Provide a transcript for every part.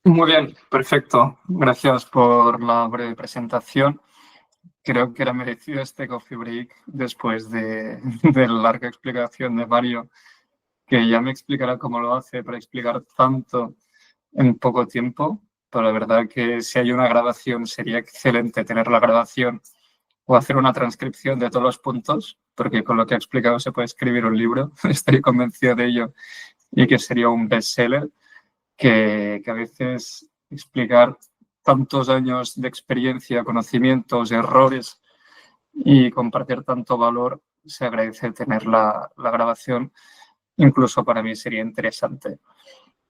Muy bien, perfecto. Gracias por la breve presentación. Creo que era merecido este coffee break después de la larga explicación de Mario, que ya me explicará cómo lo hace para explicar tanto en poco tiempo. Pero la verdad que si hay una grabación sería excelente tener la grabación o hacer una transcripción de todos los puntos, porque con lo que ha explicado se puede escribir un libro, estoy convencido de ello, y que sería un bestseller. Que a veces explicar tantos años de experiencia, conocimientos, errores y compartir tanto valor, se agradece tener la grabación. Incluso para mí sería interesante.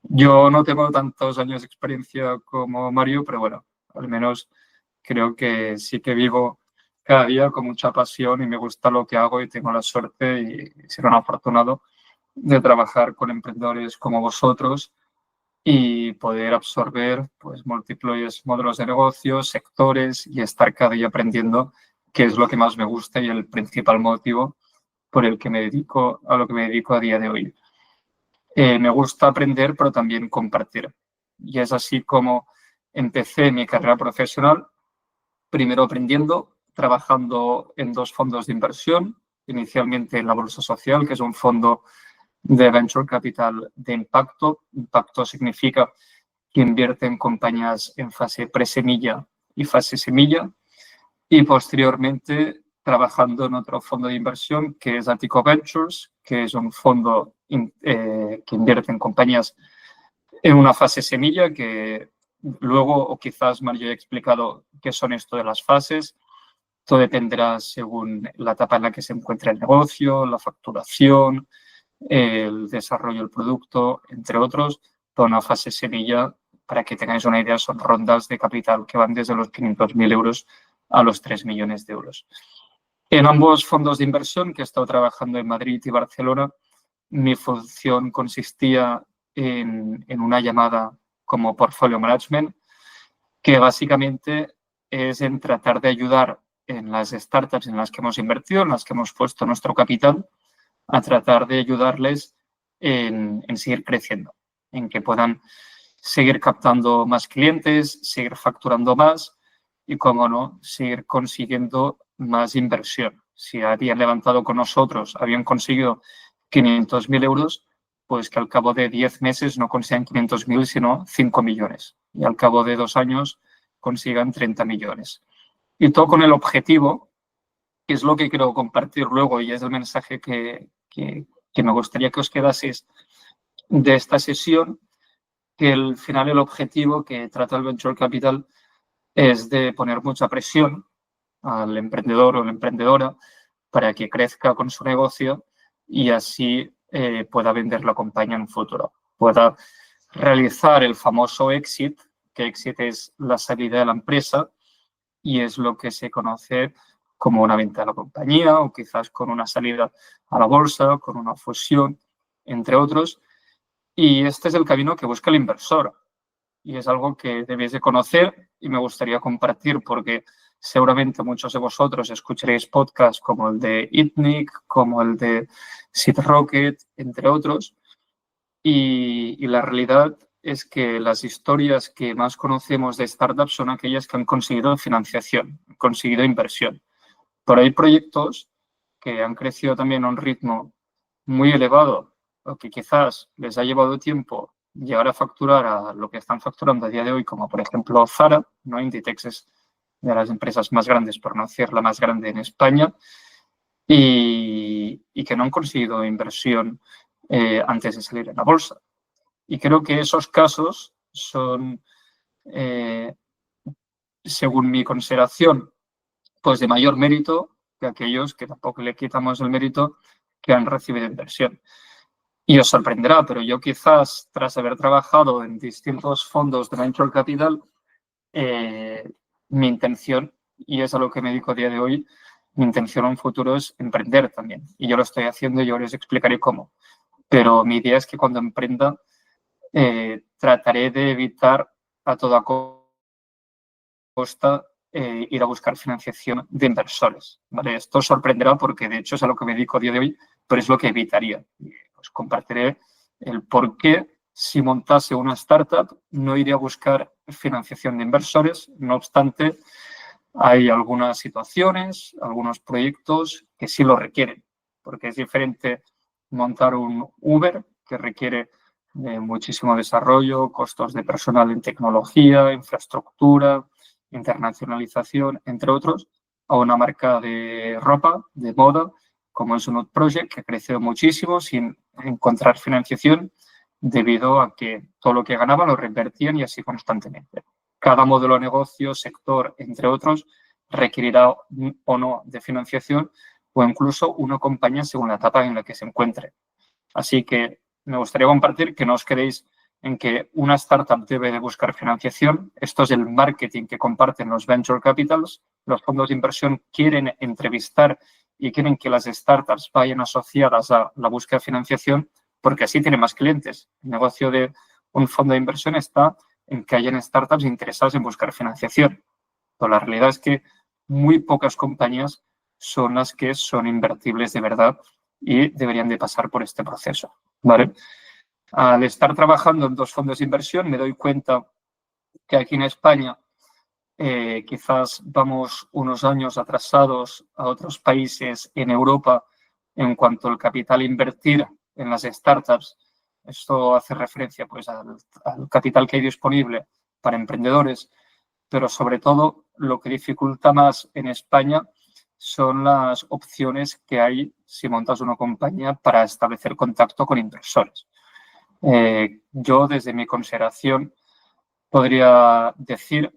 Yo no tengo tantos años de experiencia como Mario, pero bueno, al menos creo que sí que vivo cada día con mucha pasión y me gusta lo que hago y tengo la suerte y ser un afortunado de trabajar con emprendedores como vosotros y poder absorber pues, múltiples modelos de negocios, sectores y estar cada día aprendiendo, que es lo que más me gusta y el principal motivo por el que me dedico a lo que me dedico a día de hoy. Me gusta aprender, pero también compartir. Y es así como empecé mi carrera profesional, primero aprendiendo, trabajando en dos fondos de inversión, inicialmente en la Bolsa Social, que es un fondo de venture capital de impacto. Impacto significa que invierte en compañías en fase presemilla y fase semilla, y posteriormente trabajando en otro fondo de inversión que es Atico Ventures, que es un fondo que invierte en compañías en una fase semilla, que luego, o quizás Mario haya explicado qué son esto de las fases. Todo dependerá según la etapa en la que se encuentre el negocio, la facturación, el desarrollo del producto, entre otros. Toda una fase semilla, para que tengáis una idea, son rondas de capital que van desde los 500.000 euros a los 3 millones de euros. En ambos fondos de inversión que he estado trabajando en Madrid y Barcelona, mi función consistía en una llamada como portfolio management, que básicamente es en tratar de ayudar en las startups en las que hemos invertido, en las que hemos puesto nuestro capital, a tratar de ayudarles en seguir creciendo, en que puedan seguir captando más clientes, seguir facturando más y, como no, seguir consiguiendo más inversión. Si habían levantado con nosotros, habían conseguido 500.000 euros, pues que al cabo de 10 meses no consigan 500.000, sino 5 millones. Y al cabo de 2 años consigan 30 millones. Y todo con el objetivo, que es lo que quiero compartir luego y es el mensaje que me gustaría que os quedaseis de esta sesión, que al final el objetivo que trata el Venture Capital es de poner mucha presión al emprendedor o la emprendedora para que crezca con su negocio y así pueda vender la compañía en un futuro, pueda realizar el famoso exit, que exit es la salida de la empresa y es lo que se conoce como una venta de la compañía o quizás con una salida a la bolsa, con una fusión, entre otros. Y este es el camino que busca el inversor y es algo que debéis de conocer y me gustaría compartir porque seguramente muchos de vosotros escucharéis podcasts como el de Itnic, como el de Seed Rocket, entre otros. Y la realidad es que las historias que más conocemos de startups son aquellas que han conseguido financiación, han conseguido inversión. Pero hay proyectos que han crecido también a un ritmo muy elevado, o que quizás les ha llevado tiempo llegar a facturar a lo que están facturando a día de hoy, como por ejemplo Zara, ¿no? Inditex es de las empresas más grandes, por no decir la más grande en España, y que no han conseguido inversión antes de salir en la bolsa. Y creo que esos casos son, según mi consideración, pues de mayor mérito que aquellos que tampoco le quitamos el mérito que han recibido inversión. Y os sorprenderá, pero yo quizás, tras haber trabajado en distintos fondos de Venture Capital, mi intención, y es a lo que me dedico a día de hoy, mi intención en un futuro es emprender también. Y yo lo estoy haciendo y ahora os explicaré cómo. Pero mi idea es que cuando emprenda, trataré de evitar a toda costa ir a buscar financiación de inversores. ¿Vale? Esto os sorprenderá porque de hecho es a lo que me dedico a día de hoy, pero es lo que evitaría. Os compartiré el por qué si montase una startup, no iría a buscar financiación de inversores. No obstante, hay algunas situaciones, algunos proyectos que sí lo requieren, porque es diferente montar un Uber, que requiere muchísimo desarrollo, costos de personal en tecnología, infraestructura, internacionalización, entre otros, a una marca de ropa, de moda, como es un Nude Project, que ha crecido muchísimo sin encontrar financiación debido a que todo lo que ganaban lo reinvertían y así constantemente. Cada modelo de negocio, sector, entre otros, requerirá o no de financiación o incluso una compañía según la etapa en la que se encuentre. Así que me gustaría compartir que no os quedéis en que una startup debe de buscar financiación. Esto es el marketing que comparten los venture capitals. Los fondos de inversión quieren entrevistar y quieren que las startups vayan asociadas a la búsqueda de financiación porque así tienen más clientes. El negocio de un fondo de inversión está en que hayan startups interesadas en buscar financiación. Pero la realidad es que muy pocas compañías son las que son invertibles de verdad y deberían de pasar por este proceso, ¿vale? Al estar trabajando en dos fondos de inversión me doy cuenta que aquí en España quizás vamos unos años atrasados a otros países en Europa en cuanto al capital a invertir en las startups. Esto hace referencia pues, al capital que hay disponible para emprendedores, pero sobre todo lo que dificulta más en España son las opciones que hay si montas una compañía para establecer contacto con inversores. Yo, desde mi consideración, podría decir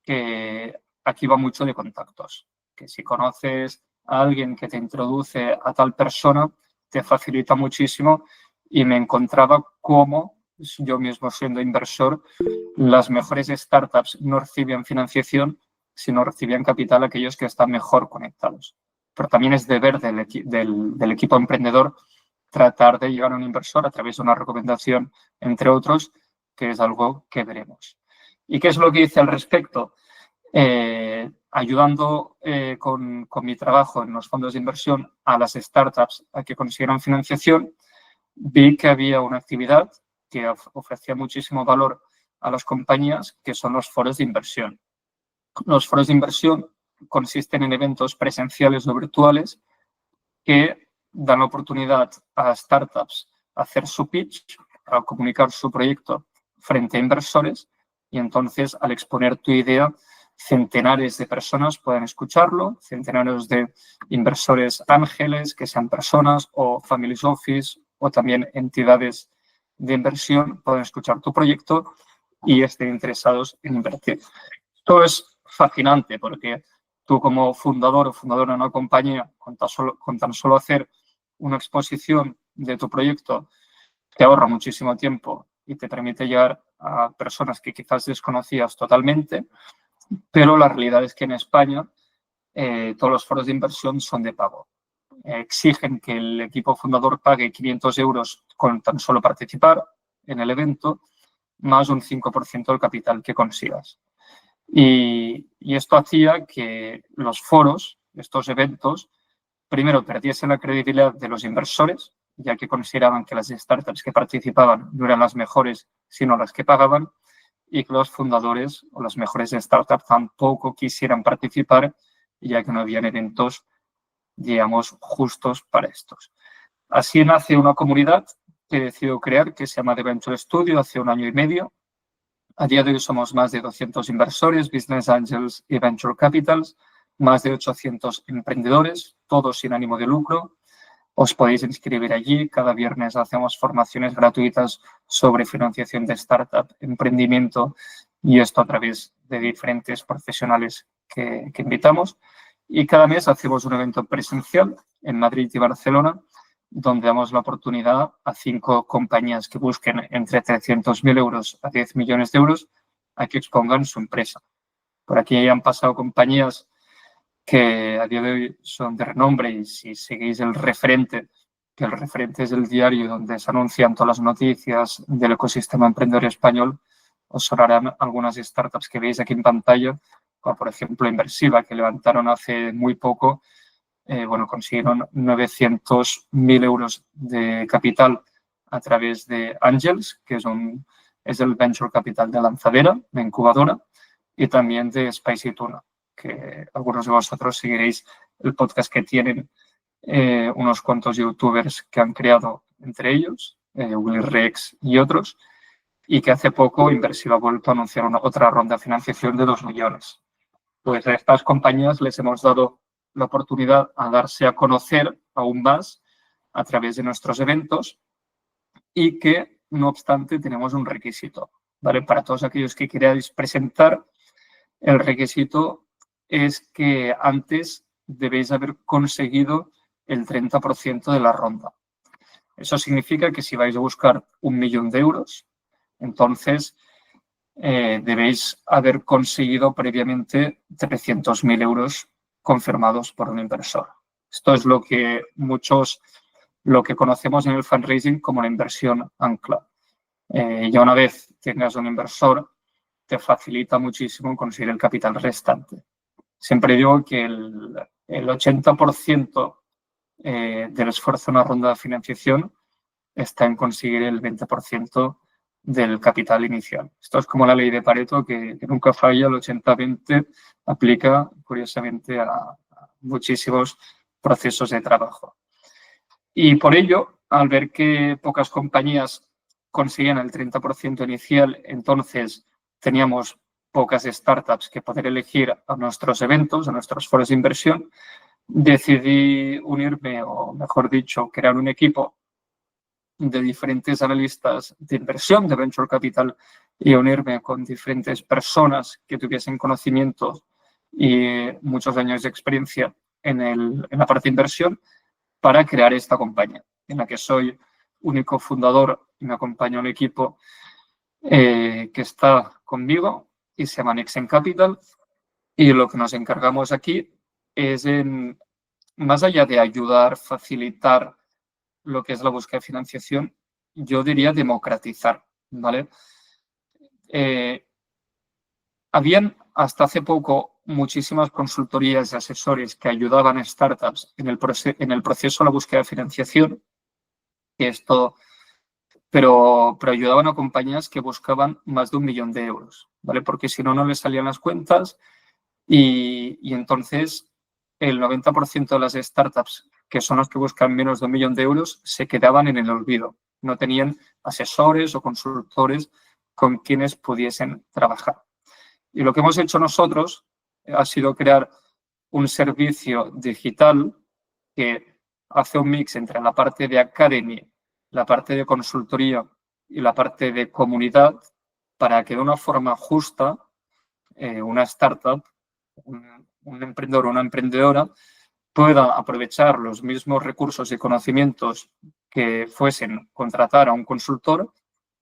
que aquí va mucho de contactos, que si conoces a alguien que te introduce a tal persona, te facilita muchísimo y me encontraba cómo yo mismo siendo inversor, las mejores startups no recibían financiación, sino recibían capital aquellos que están mejor conectados. Pero también es deber del equipo emprendedor tratar de llegar a un inversor a través de una recomendación, entre otros, que es algo que veremos. ¿Y qué es lo que hice al respecto? Ayudando con mi trabajo en los fondos de inversión a las startups a que consiguieran financiación, vi que había una actividad que ofrecía muchísimo valor a las compañías, que son los foros de inversión. Los foros de inversión consisten en eventos presenciales o virtuales que dan la oportunidad a startups a hacer su pitch, a comunicar su proyecto frente a inversores y entonces al exponer tu idea, centenares de personas pueden escucharlo, centenares de inversores ángeles, que sean personas o family office o también entidades de inversión pueden escuchar tu proyecto y estén interesados en invertir. Esto es fascinante porque tú como fundador o fundadora de una compañía, con tan solo hacer una exposición de tu proyecto, te ahorra muchísimo tiempo y te permite llegar a personas que quizás desconocías totalmente, pero la realidad es que en España todos los foros de inversión son de pago. Exigen que el equipo fundador pague 500 euros con tan solo participar en el evento, más un 5% del capital que consigas. Y esto hacía que los foros, estos eventos, primero perdiesen la credibilidad de los inversores, ya que consideraban que las startups que participaban no eran las mejores, sino las que pagaban, y que los fundadores o las mejores startups tampoco quisieran participar, ya que no habían eventos, digamos, justos para estos. Así nace una comunidad que decidió crear, que se llama The Venture Studio, hace 1 año y medio. A día de hoy somos más de 200 inversores, business angels y venture capitals, más de 800 emprendedores, todos sin ánimo de lucro. Os podéis inscribir allí. Cada viernes hacemos formaciones gratuitas sobre financiación de startup, emprendimiento y esto a través de diferentes profesionales que invitamos. Y cada mes hacemos un evento presencial en Madrid y Barcelona, donde damos la oportunidad a 5 compañías que busquen entre 300.000 euros a 10 millones de euros a que expongan su empresa. Por aquí han pasado compañías que a día de hoy son de renombre y si seguís el referente, que el referente es el diario donde se anuncian todas las noticias del ecosistema emprendedor español, os sonarán algunas startups que veis aquí en pantalla, como por ejemplo Inversiva, que levantaron hace muy poco, consiguieron 900.000 euros de capital a través de Angels, que es el Venture Capital de Lanzadera, la incubadora, y también de Spicy Tuna, que algunos de vosotros seguiréis el podcast que tienen unos cuantos youtubers que han creado entre ellos, Willy Rex y otros, y que hace poco Inversiva ha vuelto a anunciar otra ronda de financiación de 2 millones. Pues a estas compañías les hemos dado la oportunidad a darse a conocer aún más a través de nuestros eventos y que, no obstante, tenemos un requisito, ¿vale? Para todos aquellos que queráis presentar, el requisito es que antes debéis haber conseguido el 30% de la ronda. Eso significa que si vais a buscar 1 millón de euros, entonces debéis haber conseguido previamente 300.000 euros confirmados por un inversor. Esto es lo que conocemos en el fundraising como la inversión ancla. Ya una vez tengas un inversor, te facilita muchísimo conseguir el capital restante. Siempre digo que el 80% del esfuerzo en una ronda de financiación está en conseguir el 20% del capital inicial. Esto es como la ley de Pareto, que nunca falla, el 80-20 aplica, curiosamente, a muchísimos procesos de trabajo. Y por ello, al ver que pocas compañías conseguían el 30% inicial, entonces teníamos pocas startups que poder elegir a nuestros eventos, a nuestros foros de inversión, decidí unirme, o mejor dicho, crear un equipo de diferentes analistas de inversión, de Venture Capital, y unirme con diferentes personas que tuviesen conocimientos y muchos años de experiencia en la parte de inversión para crear esta compañía, en la que soy único fundador y me acompaña un equipo que está conmigo y se llama Nexen Capital. Y lo que nos encargamos aquí es, más allá de ayudar, facilitar lo que es la búsqueda de financiación, yo diría democratizar, ¿vale? Habían hasta hace poco muchísimas consultorías y asesores que ayudaban a startups en el proceso de la búsqueda de financiación, pero ayudaban a compañías que buscaban más de 1 millón de euros, ¿vale? Porque si no, no les salían las cuentas y entonces el 90% de las startups, que son las que buscan menos de 1 millón de euros, se quedaban en el olvido. No tenían asesores o consultores con quienes pudiesen trabajar. Y lo que hemos hecho nosotros ha sido crear un servicio digital que hace un mix entre la parte de academy, la parte de consultoría y la parte de comunidad para que de una forma justa una startup, un emprendedor o una emprendedora pueda aprovechar los mismos recursos y conocimientos que fuesen contratar a un consultor,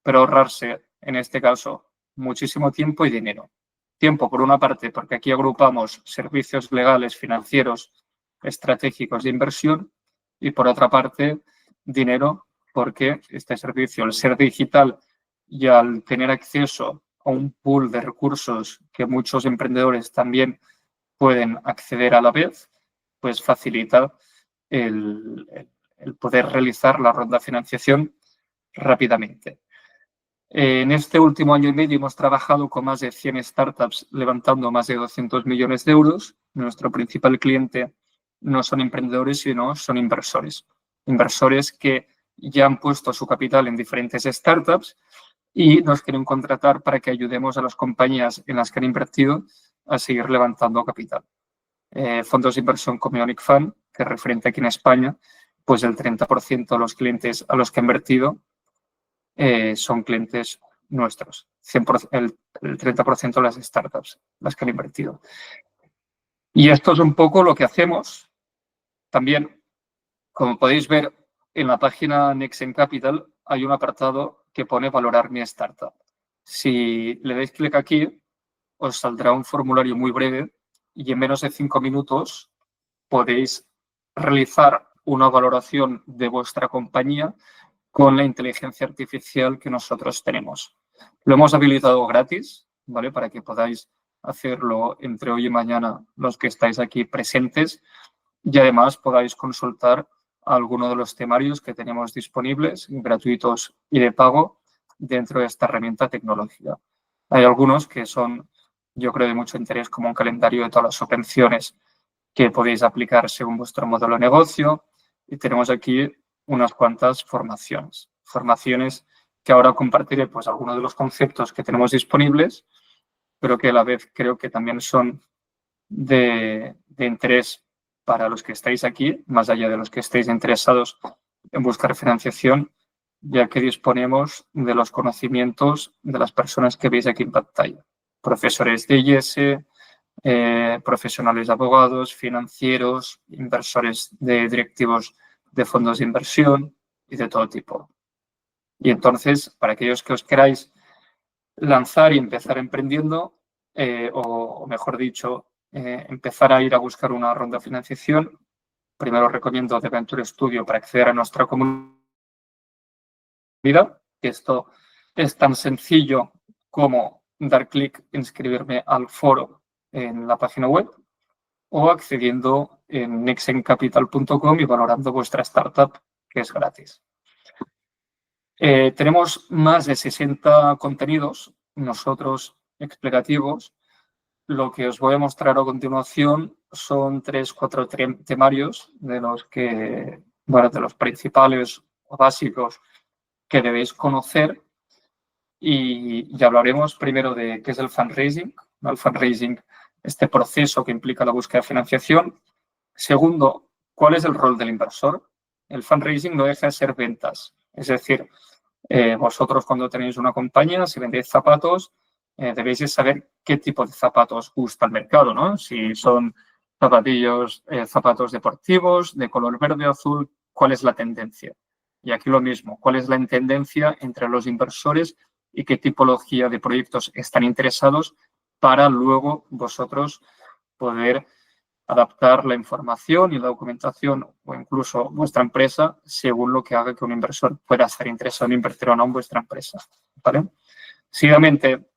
pero ahorrarse, en este caso, muchísimo tiempo y dinero. Tiempo, por una parte, porque aquí agrupamos servicios legales, financieros, estratégicos de inversión, y por otra parte, dinero, porque este servicio, al ser digital y al tener acceso a un pool de recursos que muchos emprendedores también pueden acceder a la vez, pues facilita el poder realizar la ronda de financiación rápidamente. En este último año y medio hemos trabajado con más de 100 startups levantando más de 200 millones de euros. Nuestro principal cliente no son emprendedores, sino son inversores. Inversores que ya han puesto su capital en diferentes startups y nos quieren contratar para que ayudemos a las compañías en las que han invertido a seguir levantando capital. Fondos de inversión como Ionic Fund, que es referente aquí en España, pues el 30% de los clientes a los que ha invertido son clientes nuestros. 100%, el 30% de las startups las que han invertido. Y esto es un poco lo que hacemos. También, como podéis ver, en la página Nexen Capital hay un apartado que pone valorar mi startup. Si le dais clic aquí, os saldrá un formulario muy breve y en menos de 5 minutos podéis realizar una valoración de vuestra compañía con la inteligencia artificial que nosotros tenemos. Lo hemos habilitado gratis, ¿vale? Para que podáis hacerlo entre hoy y mañana los que estáis aquí presentes y además podáis consultar a alguno de los temarios que tenemos disponibles, gratuitos y de pago, dentro de esta herramienta tecnológica. Hay algunos que son, yo creo, de mucho interés, como un calendario de todas las subvenciones que podéis aplicar según vuestro modelo de negocio. Y tenemos aquí unas cuantas formaciones. Formaciones que ahora compartiré pues algunos de los conceptos que tenemos disponibles, pero que a la vez creo que también son de interés para los que estáis aquí, más allá de los que estéis interesados en buscar financiación, ya que disponemos de los conocimientos de las personas que veis aquí en pantalla. Profesores de IES, profesionales de abogados, financieros, inversores de directivos de fondos de inversión y de todo tipo. Y entonces, para aquellos que os queráis lanzar y empezar emprendiendo, o mejor dicho, empezar a ir a buscar una ronda de financiación, primero os recomiendo The Venture Studio para acceder a nuestra comunidad. Esto es tan sencillo como dar clic, inscribirme al foro en la página web o accediendo en nexencapital.com y valorando vuestra startup, que es gratis. Tenemos más de 60 contenidos, nosotros explicativos. Lo que os voy a mostrar a continuación son 3-4 temarios de los que, bueno, de los principales o básicos que debéis conocer y hablaremos primero de qué es el fundraising, ¿no? El fundraising, este proceso que implica la búsqueda de financiación. Segundo, ¿cuál es el rol del inversor? El fundraising no deja de ser ventas, es decir, vosotros cuando tenéis una compañía, si vendéis zapatos, debéis de saber qué tipo de zapatos gusta el mercado, ¿no? Si son zapatos deportivos, de color verde o azul, ¿cuál es la tendencia? Y aquí lo mismo, ¿cuál es la tendencia entre los inversores y qué tipología de proyectos están interesados para luego vosotros poder adaptar la información y la documentación o incluso vuestra empresa según lo que haga que un inversor pueda estar interesado en invertir o no en vuestra empresa, ¿vale? Seguidamente,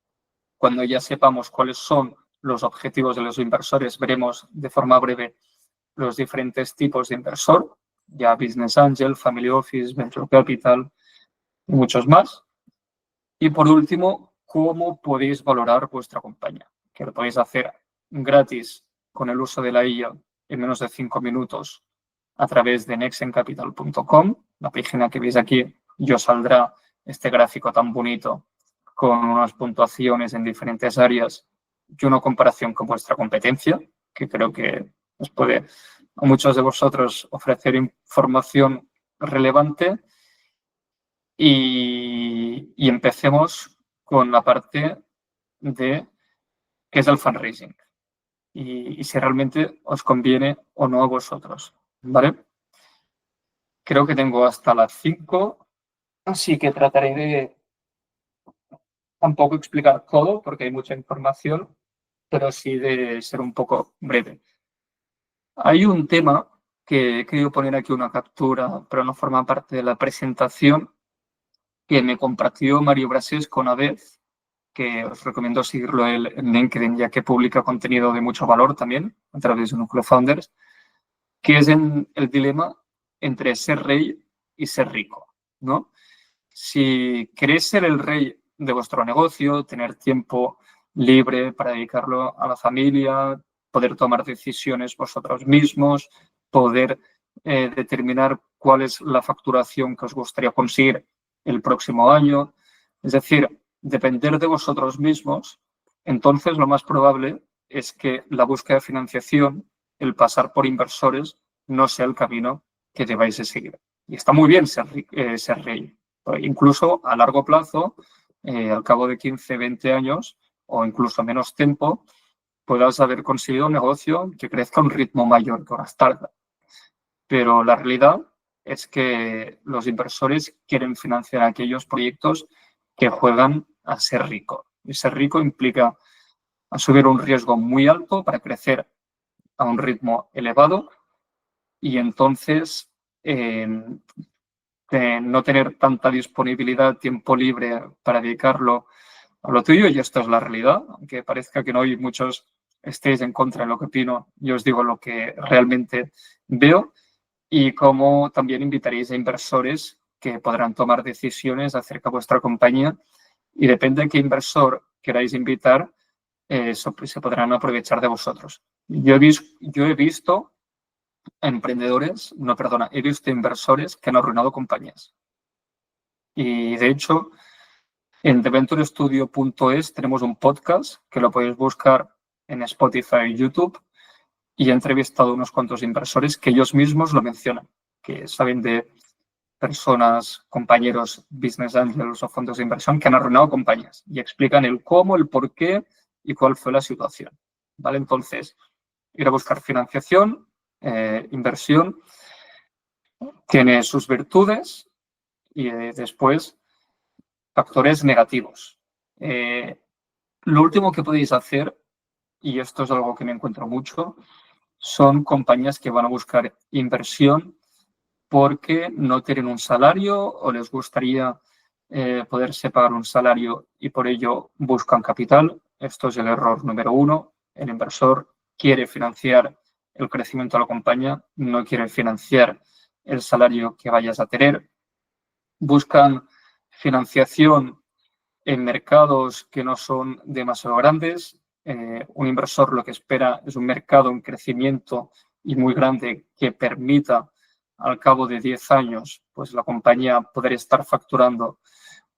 cuando ya sepamos cuáles son los objetivos de los inversores, veremos de forma breve los diferentes tipos de inversor, ya Business Angel, Family Office, Venture Capital y muchos más. Y por último, cómo podéis valorar vuestra compañía, que lo podéis hacer gratis con el uso de la IA en menos de 5 minutos a través de nexencapital.com. La página que veis aquí, os saldrá este gráfico tan bonito con unas puntuaciones en diferentes áreas y una comparación con vuestra competencia, que creo que os puede a muchos de vosotros ofrecer información relevante. Y empecemos con la parte de qué es el fundraising y si realmente os conviene o no a vosotros, ¿vale? Creo que tengo hasta las 5, así que trataré de tampoco explicar todo porque hay mucha información, pero sí de ser un poco breve. Hay un tema que he querido poner aquí una captura, pero no forma parte de la presentación, que me compartió Mario Brasesco una vez, que os recomiendo seguirlo en LinkedIn, ya que publica contenido de mucho valor también a través de Núcleo Founders, que es el dilema entre ser rey y ser rico, ¿no? Si queréis ser el rey de vuestro negocio, tener tiempo libre para dedicarlo a la familia, poder tomar decisiones vosotros mismos, poder determinar cuál es la facturación que os gustaría conseguir el próximo año, es decir, depender de vosotros mismos, entonces lo más probable es que la búsqueda de financiación, el pasar por inversores, no sea el camino que debáis de seguir. Y está muy bien ser rey. Incluso a largo plazo, al cabo de 15, 20 años o incluso menos tiempo, puedas haber conseguido un negocio que crezca a un ritmo mayor que una startup. Pero la realidad es que los inversores quieren financiar aquellos proyectos que juegan a ser rico. Y ser rico implica asumir un riesgo muy alto para crecer a un ritmo elevado y entonces no tener tanta disponibilidad, tiempo libre para dedicarlo a lo tuyo, y esto es la realidad, aunque parezca que no hay muchos estéis en contra de lo que opino, yo os digo lo que realmente veo, y cómo también invitaréis a inversores que podrán tomar decisiones acerca de vuestra compañía y depende de qué inversor queráis invitar, se podrán aprovechar de vosotros. Yo he visto he visto inversores que han arruinado compañías. Y de hecho, en TheVentureStudio.es tenemos un podcast que lo podéis buscar en Spotify y YouTube y he entrevistado a unos cuantos inversores que ellos mismos lo mencionan, que saben de personas, compañeros, business angels o fondos de inversión que han arruinado compañías y explican el cómo, el por qué y cuál fue la situación. ¿Vale? Entonces, ir a buscar financiación, inversión, tiene sus virtudes y después factores negativos. Lo último que podéis hacer, y esto es algo que me encuentro mucho, son compañías que van a buscar inversión porque no tienen un salario o les gustaría poderse pagar un salario y por ello buscan capital. Esto es el error número 1. El inversor quiere financiar el crecimiento de la compañía, no quiere financiar el salario que vayas a tener. Buscan financiación en mercados que no son demasiado grandes. Un inversor lo que espera es un mercado en crecimiento y muy grande que permita al cabo de 10 años pues la compañía poder estar facturando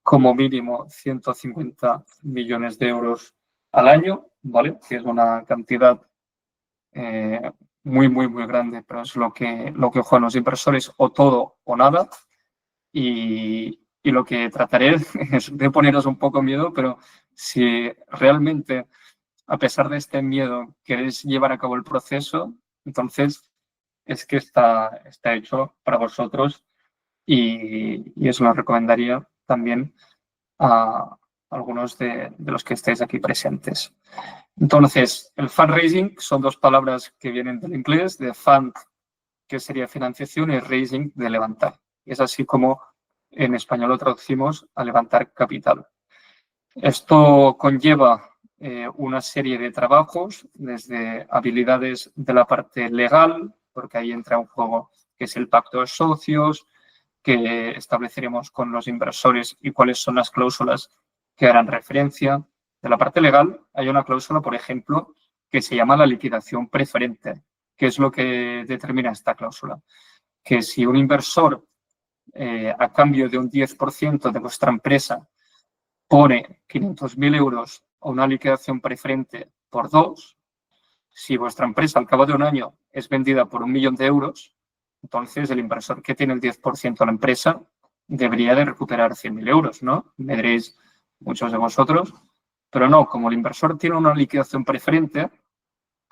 como mínimo 150 millones de euros al año, ¿vale? Que es una cantidad muy grande, pero es lo que juegan los inversores, o todo o nada. Y lo que trataré es de poneros un poco miedo, pero si realmente, a pesar de este miedo, queréis llevar a cabo el proceso, entonces es que está hecho para vosotros y os lo recomendaría también a algunos de los que estáis aquí presentes. Entonces, el fundraising son dos palabras que vienen del inglés, de fund, que sería financiación, y raising, de levantar. Es así como en español lo traducimos a levantar capital. Esto conlleva una serie de trabajos, desde habilidades de la parte legal, porque ahí entra un juego que es el pacto de socios, que estableceremos con los inversores y cuáles son las cláusulas que harán referencia. De la parte legal hay una cláusula, por ejemplo, que se llama la liquidación preferente. ¿Qué es lo que determina esta cláusula? Que si un inversor, a cambio de un 10% de vuestra empresa, pone 500.000 euros a una liquidación preferente por 2, si vuestra empresa al cabo de un año es vendida por 1 millón de euros, entonces el inversor que tiene el 10% de la empresa debería de recuperar 100.000 euros, ¿no? Me diréis muchos de vosotros, pero no, como el inversor tiene una liquidación preferente,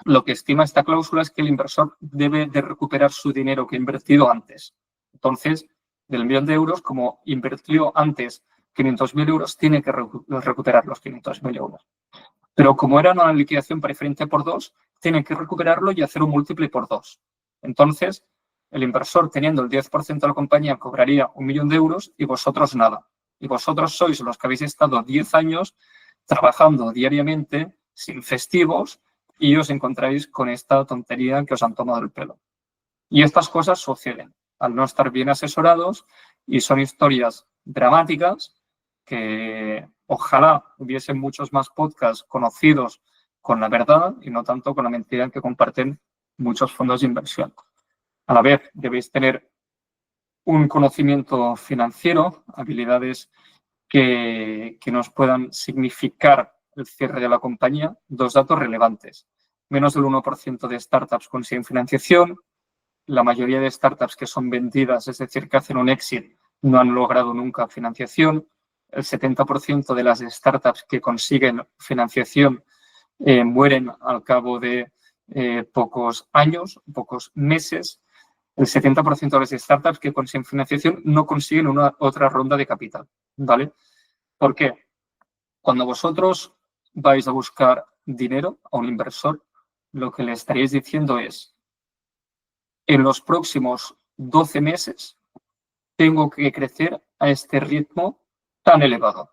lo que estima esta cláusula es que el inversor debe de recuperar su dinero que ha invertido antes. Entonces, del 1 millón de euros, como invirtió antes 500.000 euros, tiene que recuperar los 500.000 euros. Pero como era una liquidación preferente por 2, tiene que recuperarlo y hacer un múltiple por 2. Entonces, el inversor, teniendo el 10% de la compañía, cobraría 1 millón de euros y vosotros nada. Y vosotros sois los que habéis estado 10 años trabajando diariamente, sin festivos, y os encontráis con esta tontería que os han tomado el pelo. Y estas cosas suceden al no estar bien asesorados y son historias dramáticas que ojalá hubiesen muchos más podcasts conocidos con la verdad y no tanto con la mentira que comparten muchos fondos de inversión. A la vez, debéis tener un conocimiento financiero, habilidades que nos puedan significar el cierre de la compañía. Dos datos relevantes. Menos del 1% de startups consiguen financiación. La mayoría de startups que son vendidas, es decir, que hacen un exit, no han logrado nunca financiación. El 70% de las startups que consiguen financiación mueren al cabo de pocos años, pocos meses. El 70% de las startups que consiguen financiación no consiguen una otra ronda de capital, ¿vale? ¿Por qué? Cuando vosotros vais a buscar dinero a un inversor, lo que le estaréis diciendo es: en los próximos 12 meses tengo que crecer a este ritmo tan elevado.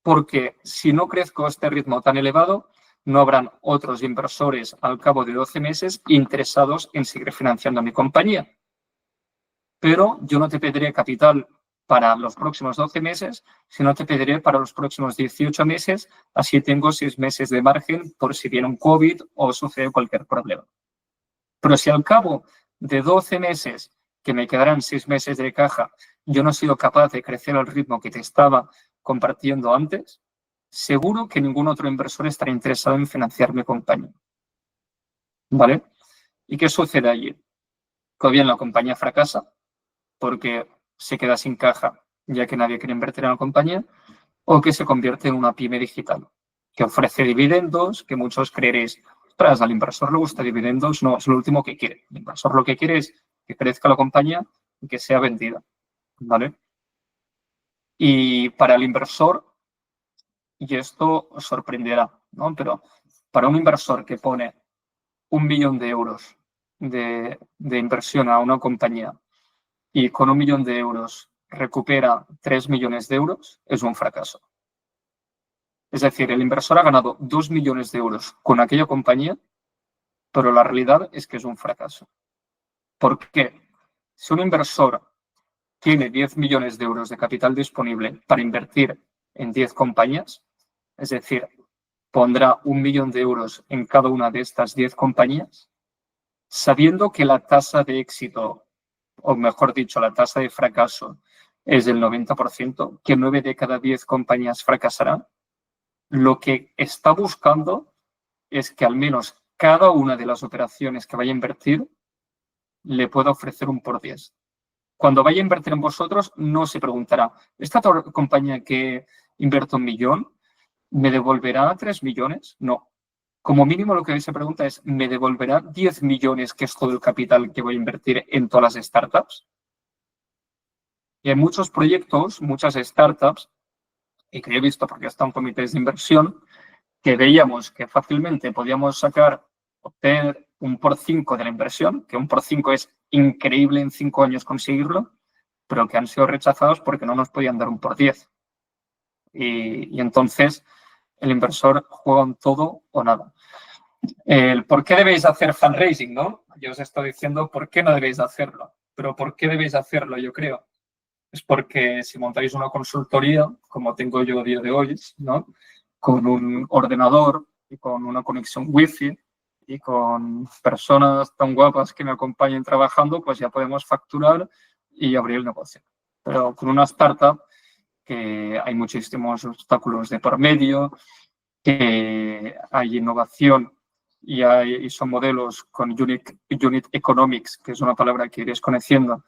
Porque si no crezco a este ritmo tan elevado, no habrán otros inversores al cabo de 12 meses interesados en seguir financiando mi compañía. Pero yo no te pediré capital para los próximos 12 meses, sino te pediré para los próximos 18 meses, así tengo 6 meses de margen por si viene un COVID o sucede cualquier problema. Pero si al cabo de 12 meses, que me quedarán 6 meses de caja, yo no he sido capaz de crecer al ritmo que te estaba compartiendo antes, seguro que ningún otro inversor estará interesado en financiar mi compañía. ¿Vale? ¿Y qué sucede allí? Que bien la compañía fracasa porque se queda sin caja ya que nadie quiere invertir en la compañía, o que se convierte en una pyme digital que ofrece dividendos, que muchos creeréis, ostras, al inversor le gusta dividendos, no, es lo último que quiere. El inversor lo que quiere es que crezca la compañía y que sea vendida, ¿vale? Y para el inversor, y esto os sorprenderá, ¿no? Pero para un inversor que pone 1 millón de euros de inversión a una compañía y con 1 millón de euros recupera 3 millones de euros, es un fracaso. Es decir, el inversor ha ganado 2 millones de euros con aquella compañía, pero la realidad es que es un fracaso. ¿Por qué? Si un inversor tiene 10 millones de euros de capital disponible para invertir en 10 compañías, es decir, pondrá 1 millón de euros en cada una de estas 10 compañías, sabiendo que la tasa de éxito, o mejor dicho, la tasa de fracaso es del 90%, que 9 de cada 10 compañías fracasarán, lo que está buscando es que al menos cada una de las operaciones que vaya a invertir le pueda ofrecer un por 10. Cuando vaya a invertir en vosotros, no se preguntará, ¿esta compañía que invierto 1 millón me devolverá 3 millones? No. Como mínimo lo que se pregunta es, ¿me devolverá 10 millones, que es todo el capital que voy a invertir en todas las startups? Y hay muchos proyectos, muchas startups, y que he visto porque están comités de inversión, que veíamos que fácilmente podíamos obtener un por 5 de la inversión, que un por 5 es increíble en 5 años conseguirlo, pero que han sido rechazados porque no nos podían dar un por 10. Y entonces el inversor juega un todo o nada. El por qué debéis hacer fundraising, ¿no? Yo os estoy diciendo por qué no debéis hacerlo, pero por qué debéis hacerlo, yo creo. Es porque si montáis una consultoría, como tengo yo a día de hoy, ¿no? Con un ordenador y con una conexión wifi y con personas tan guapas que me acompañen trabajando, pues ya podemos facturar y abrir el negocio. Pero con una startup que hay muchísimos obstáculos de por medio, que hay innovación y son modelos con unit economics, que es una palabra que iréis conociendo,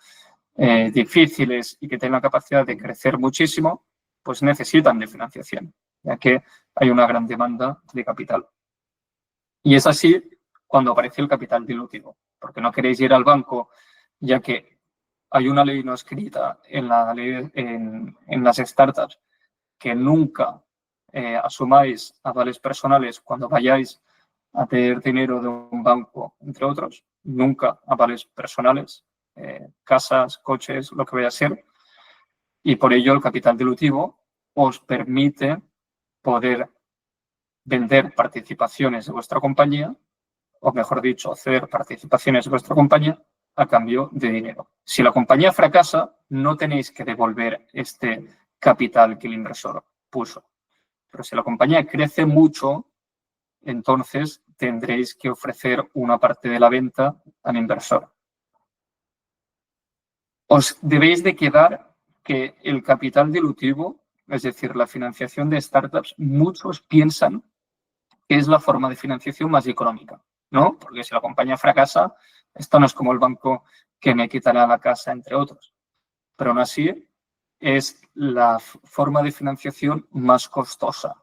difíciles y que tienen la capacidad de crecer muchísimo, pues necesitan de financiación, ya que hay una gran demanda de capital. Y es así cuando aparece el capital dilutivo, porque no queréis ir al banco, ya que hay una ley no escrita en las startups que nunca asumáis avales personales cuando vayáis a pedir dinero de un banco, entre otros, nunca avales personales, casas, coches, lo que vaya a ser. Y por ello el capital dilutivo os permite poder vender participaciones de vuestra compañía, o mejor dicho, ceder participaciones de vuestra compañía a cambio de dinero. Si la compañía fracasa, no tenéis que devolver este capital que el inversor puso. Pero si la compañía crece mucho, entonces tendréis que ofrecer una parte de la venta al inversor. Os debéis de quedar que el capital dilutivo, es decir, la financiación de startups, muchos piensan que es la forma de financiación más económica, ¿no? Porque si la compañía fracasa, esto no es como el banco que me quitará la casa, entre otros. Pero aún así, es la forma de financiación más costosa.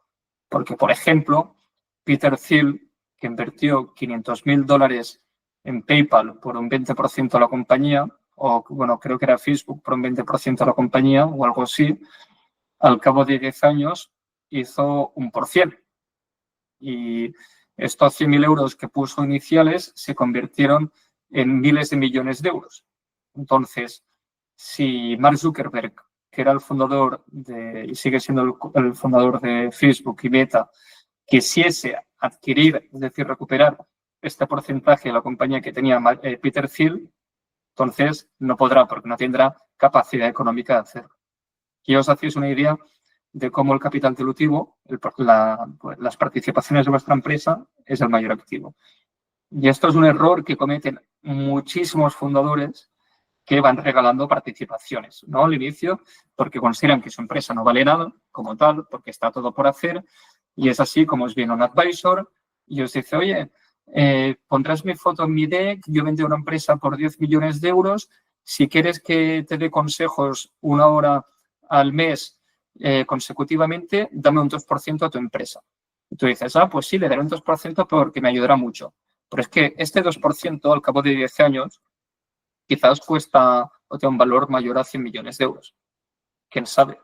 Porque, por ejemplo, Peter Thiel, que invirtió $500,000 en PayPal por un 20% de la compañía, o bueno, creo que era Facebook por un 20% de la compañía o algo así, al cabo de 10 años hizo un por 100. Y estos 100.000 euros que puso iniciales se convirtieron en miles de millones de euros. Entonces, si Mark Zuckerberg, que era el fundador y sigue siendo el fundador de Facebook y Meta, quisiese adquirir, es decir, recuperar este porcentaje de la compañía que tenía Peter Thiel, entonces no podrá porque no tendrá capacidad económica de hacerlo. Y os hacéis una idea de cómo el capital dilutivo, las participaciones de vuestra empresa, es el mayor activo. Y esto es un error que cometen muchísimos fundadores que van regalando participaciones, ¿no? Al inicio, porque consideran que su empresa no vale nada como tal, porque está todo por hacer. Y es así como os viene un advisor y os dice, oye, pondrás mi foto en mi deck, yo vendí una empresa por 10 millones de euros, si quieres que te dé consejos 1 hora al mes consecutivamente, dame un 2% a tu empresa. Y tú dices, pues sí, le daré un 2% porque me ayudará mucho. Pero es que este 2% al cabo de 10 años quizás cuesta o tiene un valor mayor a 100 millones de euros. ¿Quién sabe?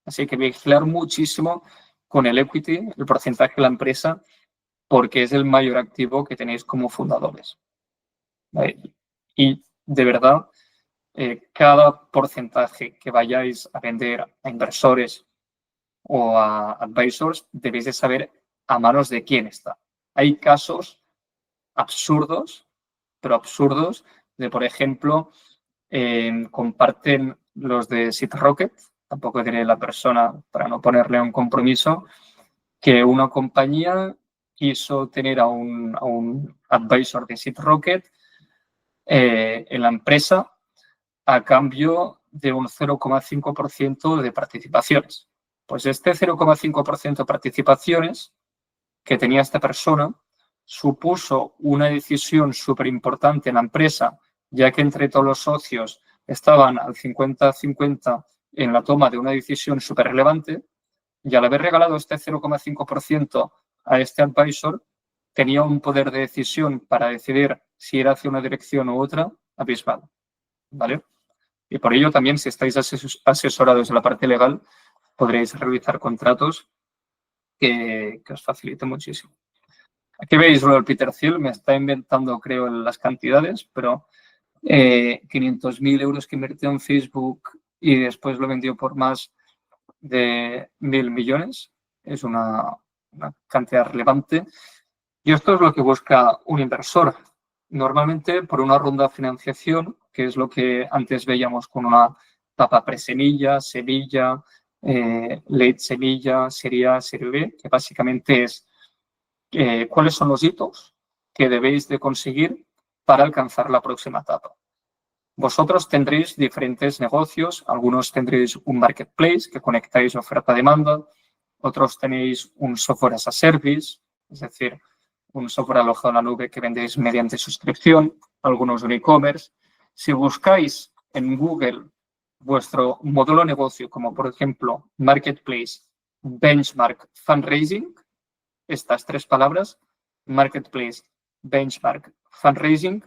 Así que vigilar muchísimo con el equity, el porcentaje de la empresa, porque es el mayor activo que tenéis como fundadores. ¿Vale? Y de verdad, cada porcentaje que vayáis a vender a inversores o a advisors, debéis de saber a manos de quién está. Hay casos absurdos, pero absurdos, de, por ejemplo, comparten los de SeedRocket, tampoco diré la persona para no ponerle un compromiso, que una compañía quiso tener a un advisor de SeedRocket en la empresa a cambio de un 0,5% de participaciones. Pues este 0,5% de participaciones que tenía esta persona supuso una decisión súper importante en la empresa, ya que entre todos los socios estaban al 50-50 en la toma de una decisión súper relevante, y al haber regalado este 0,5% a este advisor, tenía un poder de decisión para decidir si ir hacia una dirección u otra abismal, ¿vale? Y por ello también, si estáis asesorados en la parte legal, podréis realizar contratos que os faciliten muchísimo. Aquí veis lo del Peter Thiel, me está inventando, creo, las cantidades, pero 500.000 euros que invirtió en Facebook y después lo vendió por más de 1.000 millones. Es una cantidad relevante. Y esto es lo que busca un inversor. Normalmente por una ronda de financiación, que es lo que antes veíamos con una etapa presemilla, semilla, late semilla, serie A, serie B, que básicamente es cuáles son los hitos que debéis de conseguir para alcanzar la próxima etapa. Vosotros tendréis diferentes negocios, algunos tendréis un marketplace que conectáis oferta-demanda, otros tenéis un software as a service, es decir, un software alojado en la nube que vendéis mediante suscripción, algunos un e-commerce. Si buscáis en Google vuestro modelo de negocio, como por ejemplo marketplace, benchmark, fundraising, estas 3 palabras, marketplace, benchmark, fundraising,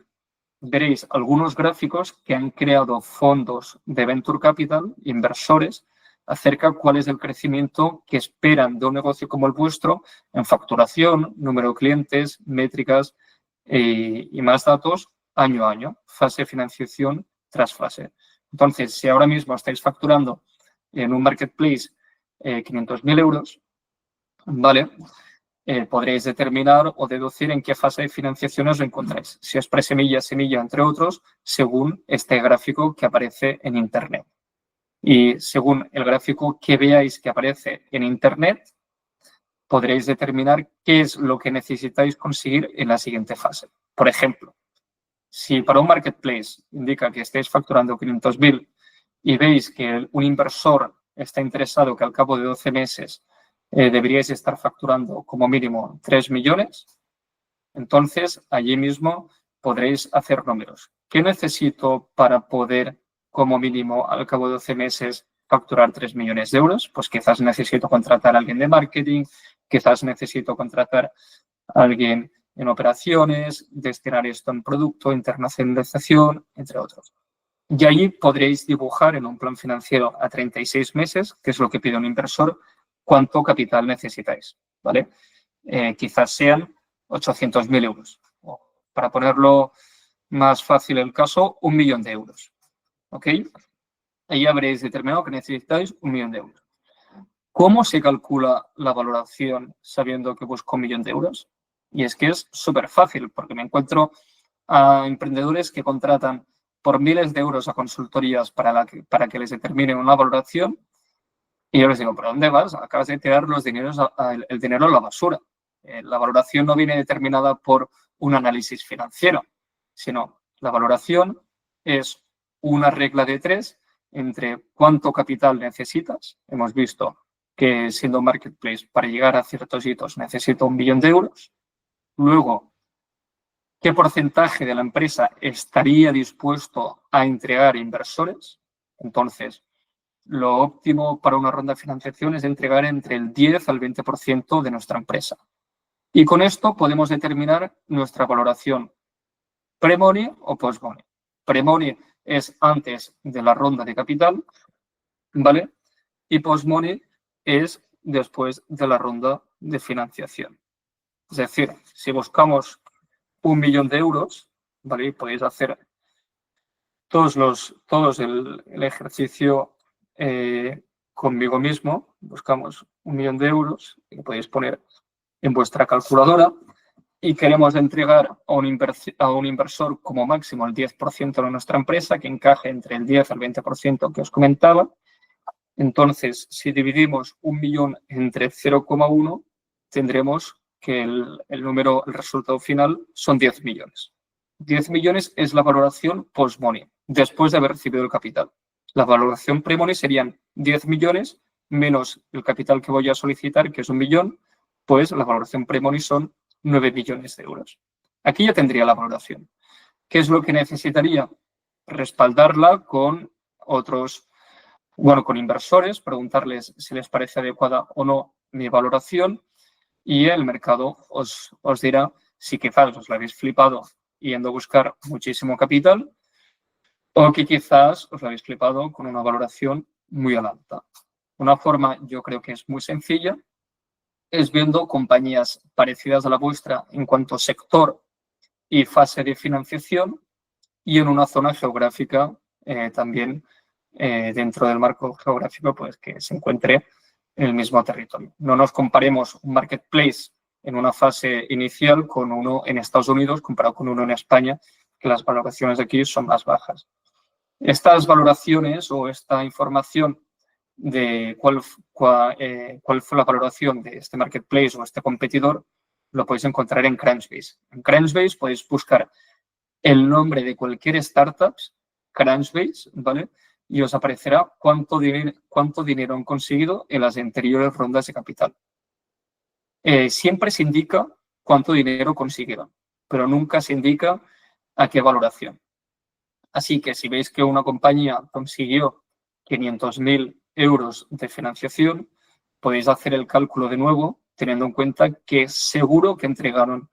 veréis algunos gráficos que han creado fondos de Venture Capital, inversores, acerca de cuál es el crecimiento que esperan de un negocio como el vuestro en facturación, número de clientes, métricas y más datos año a año, fase de financiación tras fase. Entonces, si ahora mismo estáis facturando en un marketplace 500.000 euros, ¿vale? Podréis determinar o deducir en qué fase de financiación os encontráis. Si es presemilla, semilla, entre otros, según este gráfico que aparece en Internet. Y según el gráfico que veáis que aparece en Internet, podréis determinar qué es lo que necesitáis conseguir en la siguiente fase. Por ejemplo, si para un marketplace indica que estáis facturando 500.000 y veis que un inversor está interesado que al cabo de 12 meses deberíais estar facturando como mínimo 3 millones, entonces allí mismo podréis hacer números. ¿Qué necesito para poder, como mínimo, al cabo de 12 meses, facturar 3 millones de euros? Pues quizás necesito contratar a alguien de marketing, quizás necesito contratar a alguien en operaciones, destinar esto en producto, internacionalización, entre otros. Y allí podréis dibujar en un plan financiero a 36 meses, que es lo que pide un inversor, cuánto capital necesitáis, ¿vale? Quizás sean 800.000 euros. O, para ponerlo más fácil el caso, 1 millón de euros, ¿ok? Ahí habréis determinado que necesitáis 1 millón de euros. ¿Cómo se calcula la valoración sabiendo que busco 1 millón de euros? Y es que es súper fácil, porque me encuentro a emprendedores que contratan por miles de euros a consultorías para que les determinen una valoración. Y yo les digo, ¿pero dónde vas? Acabas de tirar el dinero a la basura. La valoración no viene determinada por un análisis financiero, sino la valoración es una regla de 3 entre cuánto capital necesitas. Hemos visto que siendo un marketplace, para llegar a ciertos hitos necesito 1 millón de euros. Luego, ¿qué porcentaje de la empresa estaría dispuesto a entregar inversores? Entonces, lo óptimo para una ronda de financiación es entregar entre el 10 al 20% de nuestra empresa. Y con esto podemos determinar nuestra valoración pre-money o post-money. Pre-money es antes de la ronda de capital, ¿vale? Y post-money es después de la ronda de financiación. Es decir, si buscamos 1 millón de euros, ¿vale? Podéis hacer todos el ejercicio conmigo mismo. Buscamos 1 millón de euros que podéis poner en vuestra calculadora y queremos entregar a un inversor como máximo el 10% de nuestra empresa, que encaje entre el 10 al 20% que os comentaba. Entonces, si dividimos 1 millón entre 0,1, tendremos que el resultado final son 10 millones. 10 millones es la valoración post-money, después de haber recibido el capital. La valoración pre-money serían 10 millones menos el capital que voy a solicitar, que es 1 millón, pues la valoración pre-money son 9 millones de euros. Aquí ya tendría la valoración. ¿Qué es lo que necesitaría? Respaldarla con con inversores, preguntarles si les parece adecuada o no mi valoración y el mercado os dirá si quizás os la habéis flipado yendo a buscar muchísimo capital o que quizás os la habéis flipado con una valoración muy alta. Una forma, yo creo que es muy sencilla, es viendo compañías parecidas a la vuestra en cuanto a sector y fase de financiación y en una zona geográfica también dentro del marco geográfico pues que se encuentre en el mismo territorio. No nos comparemos un marketplace en una fase inicial con uno en Estados Unidos comparado con uno en España, que las valoraciones de aquí son más bajas. Estas valoraciones o esta información de cuál fue la valoración de este marketplace o este competidor lo podéis encontrar en Crunchbase. En Crunchbase podéis buscar el nombre de cualquier startup, Crunchbase, ¿vale? Y os aparecerá cuánto dinero han conseguido en las anteriores rondas de capital. Siempre se indica cuánto dinero consiguieron, pero nunca se indica a qué valoración. Así que si veis que una compañía consiguió 500.000 euros de financiación, podéis hacer el cálculo de nuevo, teniendo en cuenta que seguro que entregaron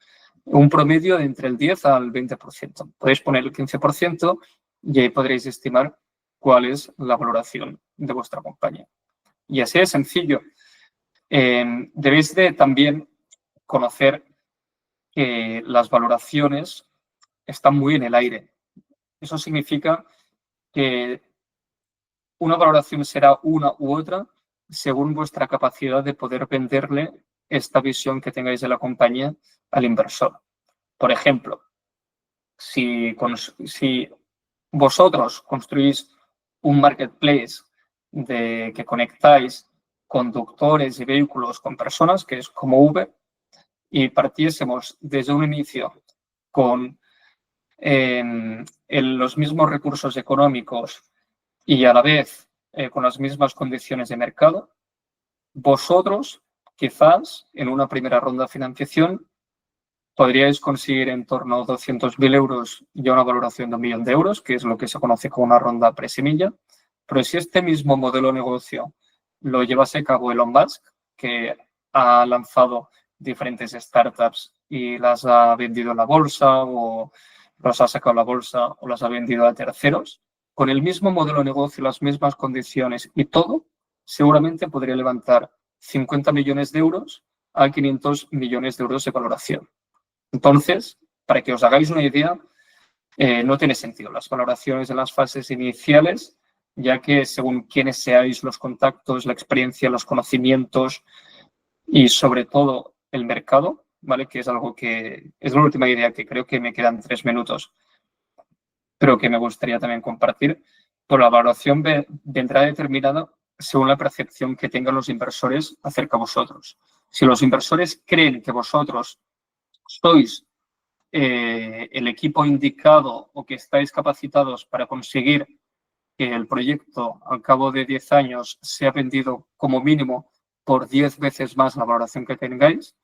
un promedio de entre el 10 al 20%. Podéis poner el 15% y ahí podréis estimar cuál es la valoración de vuestra compañía. Y así de sencillo. Debéis de también conocer que las valoraciones están muy en el aire. Eso significa que una valoración será una u otra según vuestra capacidad de poder venderle esta visión que tengáis de la compañía al inversor. Por ejemplo, si vosotros construís un marketplace que conectáis conductores y vehículos con personas, que es como Uber, y partiésemos desde un inicio con los mismos recursos económicos y a la vez con las mismas condiciones de mercado, vosotros quizás en una primera ronda de financiación podríais conseguir en torno a 200.000 euros y una valoración de 1 millón de euros, que es lo que se conoce como una ronda presemilla. Pero si este mismo modelo de negocio lo llevase a cabo Elon Musk, que ha lanzado diferentes startups y las ha vendido en la bolsa o las ha sacado a la bolsa o las ha vendido a terceros, con el mismo modelo de negocio, las mismas condiciones y todo, seguramente podría levantar 50 millones de euros a 500 millones de euros de valoración. Entonces, para que os hagáis una idea, no tiene sentido. Las valoraciones en las fases iniciales ya que según quiénes seáis, los contactos, la experiencia, los conocimientos y sobre todo el mercado, ¿vale? Que es algo que es la última idea que creo que me quedan 3 minutos, pero que me gustaría también compartir. Por la valoración vendrá determinada según la percepción que tengan los inversores acerca de vosotros. Si los inversores creen que vosotros sois el equipo indicado o que estáis capacitados para conseguir que el proyecto al cabo de 10 años sea vendido como mínimo por 10 veces más la valoración que tengáis,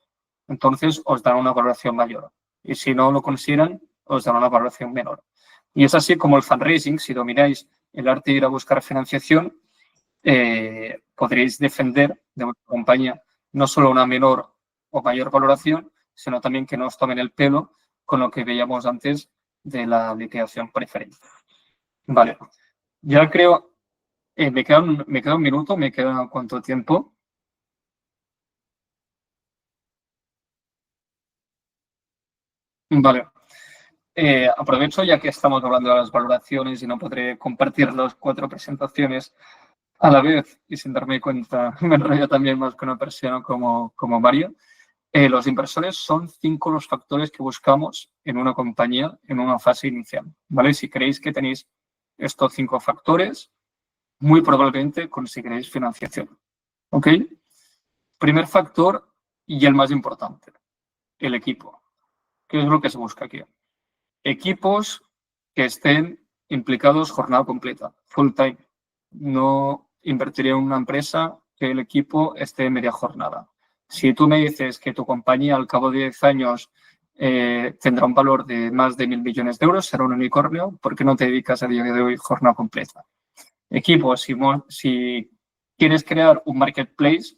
entonces os dará una valoración mayor. Y si no lo consideran, os dará una valoración menor. Y es así como el fundraising, si domináis el arte de ir a buscar financiación, podréis defender de vuestra compañía no solo una menor o mayor valoración, sino también que no os tomen el pelo con lo que veíamos antes de la liquidación preferente. Vale, ya creo, me queda un minuto, me queda ¿cuánto tiempo? Vale. Aprovecho ya que estamos hablando de las valoraciones y no podré compartir las 4 presentaciones a la vez y sin darme cuenta me enrollo también más con una persona como Mario. Los inversores son 5 los factores que buscamos en una compañía en una fase inicial, ¿vale? Si creéis que tenéis estos 5 factores, muy probablemente conseguiréis financiación, ¿ok? Primer factor y el más importante, el equipo. ¿Qué es lo que se busca aquí? Equipos que estén implicados jornada completa, full time. No invertiré en una empresa que el equipo esté en media jornada. Si tú me dices que tu compañía al cabo de 10 años tendrá un valor de más de 1.000 millones de euros, será un unicornio, ¿por qué no te dedicas a día de hoy jornada completa? Equipos, si quieres crear un marketplace,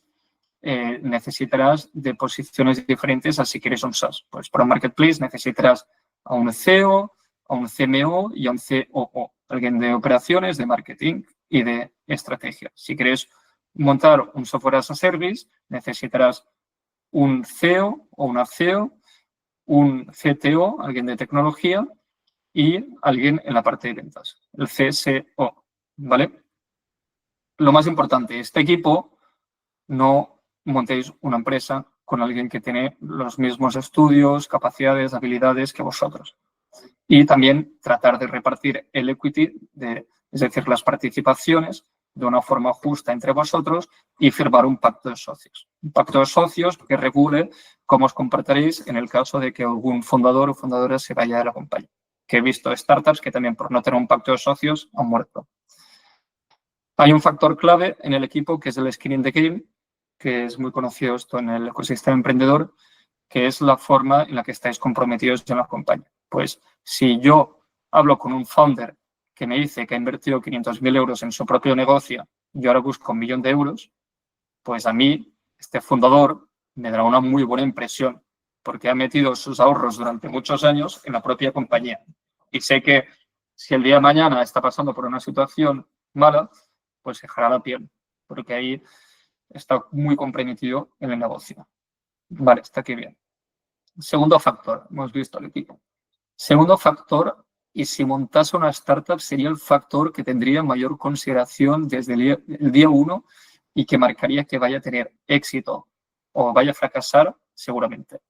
necesitarás de posiciones diferentes a si quieres un SaaS. Pues para un marketplace necesitarás a un CEO, a un CMO y a un COO, alguien de operaciones, de marketing y de estrategia. Si quieres montar un software as a service, necesitarás un CEO o una CEO, un CTO, alguien de tecnología y alguien en la parte de ventas, el CSO, ¿vale? Lo más importante, este equipo no montéis una empresa con alguien que tiene los mismos estudios, capacidades, habilidades que vosotros. Y también tratar de repartir el equity, es decir, las participaciones, de una forma justa entre vosotros y firmar un pacto de socios. Un pacto de socios que regule cómo os comportaréis en el caso de que algún fundador o fundadora se vaya de la compañía. Que he visto startups que también por no tener un pacto de socios han muerto. Hay un factor clave en el equipo que es el skin in the game, que es muy conocido esto en el ecosistema emprendedor, que es la forma en la que estáis comprometidos en la compañía. Pues si yo hablo con un founder que me dice que ha invertido 500.000 euros en su propio negocio y ahora busca 1.000.000 de euros, pues a mí, este fundador, me dará una muy buena impresión porque ha metido sus ahorros durante muchos años en la propia compañía. Y sé que si el día de mañana está pasando por una situación mala, pues se dejará la piel, porque ahí está muy comprometido en el negocio. Vale, está aquí bien. Segundo factor, hemos visto el equipo. Segundo factor, y si montase una startup, sería el factor que tendría mayor consideración desde el día 1 y que marcaría que vaya a tener éxito o vaya a fracasar seguramente.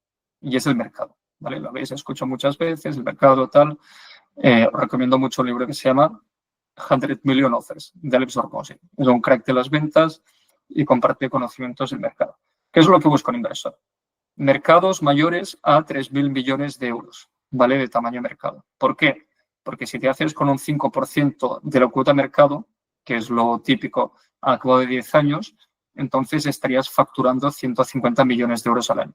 Y es el mercado, ¿vale? Lo habéis escuchado muchas veces, el mercado tal. Os recomiendo mucho un libro que se llama 100 Million Offers, de Alex Hormozi. Es un crack de las ventas y comparte conocimientos del mercado. ¿Qué es lo que busca un inversor? Mercados mayores a 3.000 millones de euros, ¿vale? De tamaño de mercado. ¿Por qué? Porque si te haces con un 5% de la cuota de mercado, que es lo típico al cabo de 10 años, entonces estarías facturando 150 millones de euros al año.